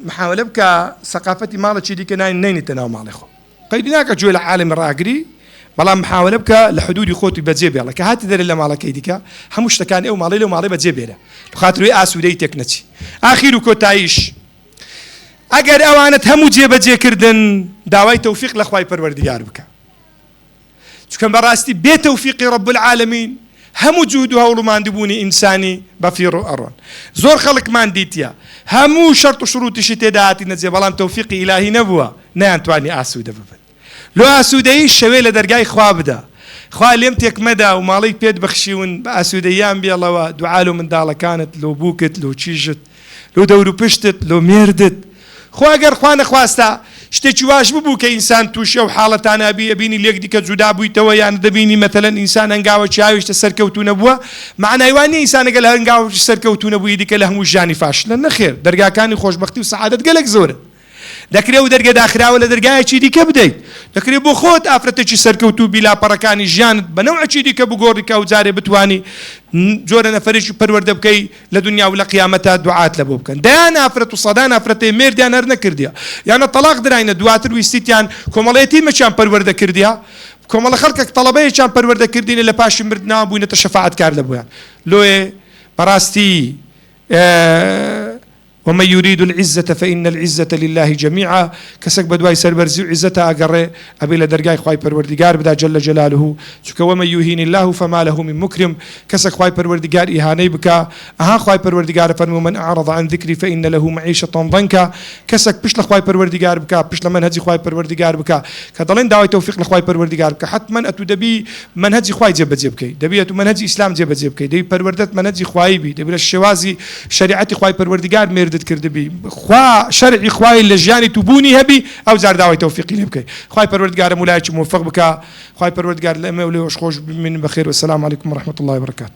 محاولە بکە سەقافەتی ماڵێکی دیکە نینێتە ناو ماڵی خۆ قەیدی ناکە گوێ لە عالەمی ڕاگری بەڵام محاولە بکە لە حدودی خۆتی بەجێ بێڵە کە هاتی دەرێت لە ماڵەکەی دیکە هەموو شتەکان ئەو ماڵی لەو ماڵی بەجێ بێرە خاتروی ئاسوودەی تێک نەچی ئاخیر و کۆتاییش ئەگەر ئەوانت هەموو جێبەجێکردن داوای تەوفیق لە خوای پەروەردگار بکە چونکە بەڕاستی بێ تەوفیقی رب العالمین هەموو جوود و هەوڵوماندبوونی ئینسانی بەفیر و ئەڕۆن زۆر خەڵکمان دیتە هەموو شەرت و شروتیشی تێدا هاتی نەجێ بەڵام تەوفیقی ئیلاهی نەبووە نەیانتوانی ئاسوودە ببن لۆ ئاسوودەیی شەوێ لە دەرگای خوا بدە خوا لێم تێکمەدا و ماڵی پێت بەخشیون بە ئاسوودەییان بێڵەوە دوعا لۆ منداڵەکانت لۆ بووکت لۆ چیژت لۆ دەور و پشتت لۆ مێردت خۆ ئەگەر خوا نەخواستە شتێکی واش ببوو کە ئینسان تووشە و حاڵەتانە بینی لێک دیکە جودا بوویتەوە یان دەبینی مەتەلەن ئینسان هەنگاوە چاویشتە سەرکەوتو نەبووە معنای وان نییە ئینسان ئەگەر لە هەنگاوەی سەرکەوتو نەبووی دیکە لە هەموو ژیانی فاشلە نەخێر دەرگاکانی خۆشبەختی و سەعادەت گەلێک زۆرە دەکرێت و دەرگە داخراوە لە دەرگایەکی دیکە بدەیت دەکرێت بۆ خۆت ئافرەتێکی سەرکەوتو بیلاپەڕەکانی ژیانت بە نەوعێکی دیکە بگۆڕیکە و جارێ بتوانی جۆرە نەفەرێکی پەروەردە بکەی لە دنیا و لە قیامەتە دوعات لە بۆ بکەن دەیان ئافرەت و سەدان ئافرەتەی مێردیان هەر نەکردیە یانە تەلاق دراینە دواتر ویستیتیان کۆمەڵێتی مەچیان پەروەردە کردیە کۆمەڵە خەڵکێک تەڵەبەیەکیان پەروەردە کردینە لە پاشی مردنەوە بووینەتە شەفاعەتکار لە بۆیان لۆیێ بەڕاستی ومن يريد العزة فإن العزة لله جميعا كسك بدواي سربرزي عزتها أقري أبي لدرجاي خواي پروردگار بدا جل جلاله چونك ومن يهين الله فما له من مكرم كسك خواي پروردگار إهاني بكا أها خواي پروردگار فرمو من أعرض عن ذكري فإن له معيشة ضنكا كسك بش لخواي پروردگار بكا بش لمنهجي خواي پروردگار بكا كدلين دعوي توفيق لخواي پروردگار بكا حتما أتو دبي منهجي خواي جيب جيبكي دبي أتو منهجي إسلام جيب جيبكي دبي پروردت منهجي خواي بي دبي الشوازي شريعتي خواي پروردگار مردت كرد بي خوا شرعي خواي لجاني تبوني هبي أو زار دعوي توفيقي لبكي خواي پروردگار مولاي موفق بكا خواي پروردگار لأمي ولي وش خوش من بخير والسلام عليكم ورحمة الله وبركاته.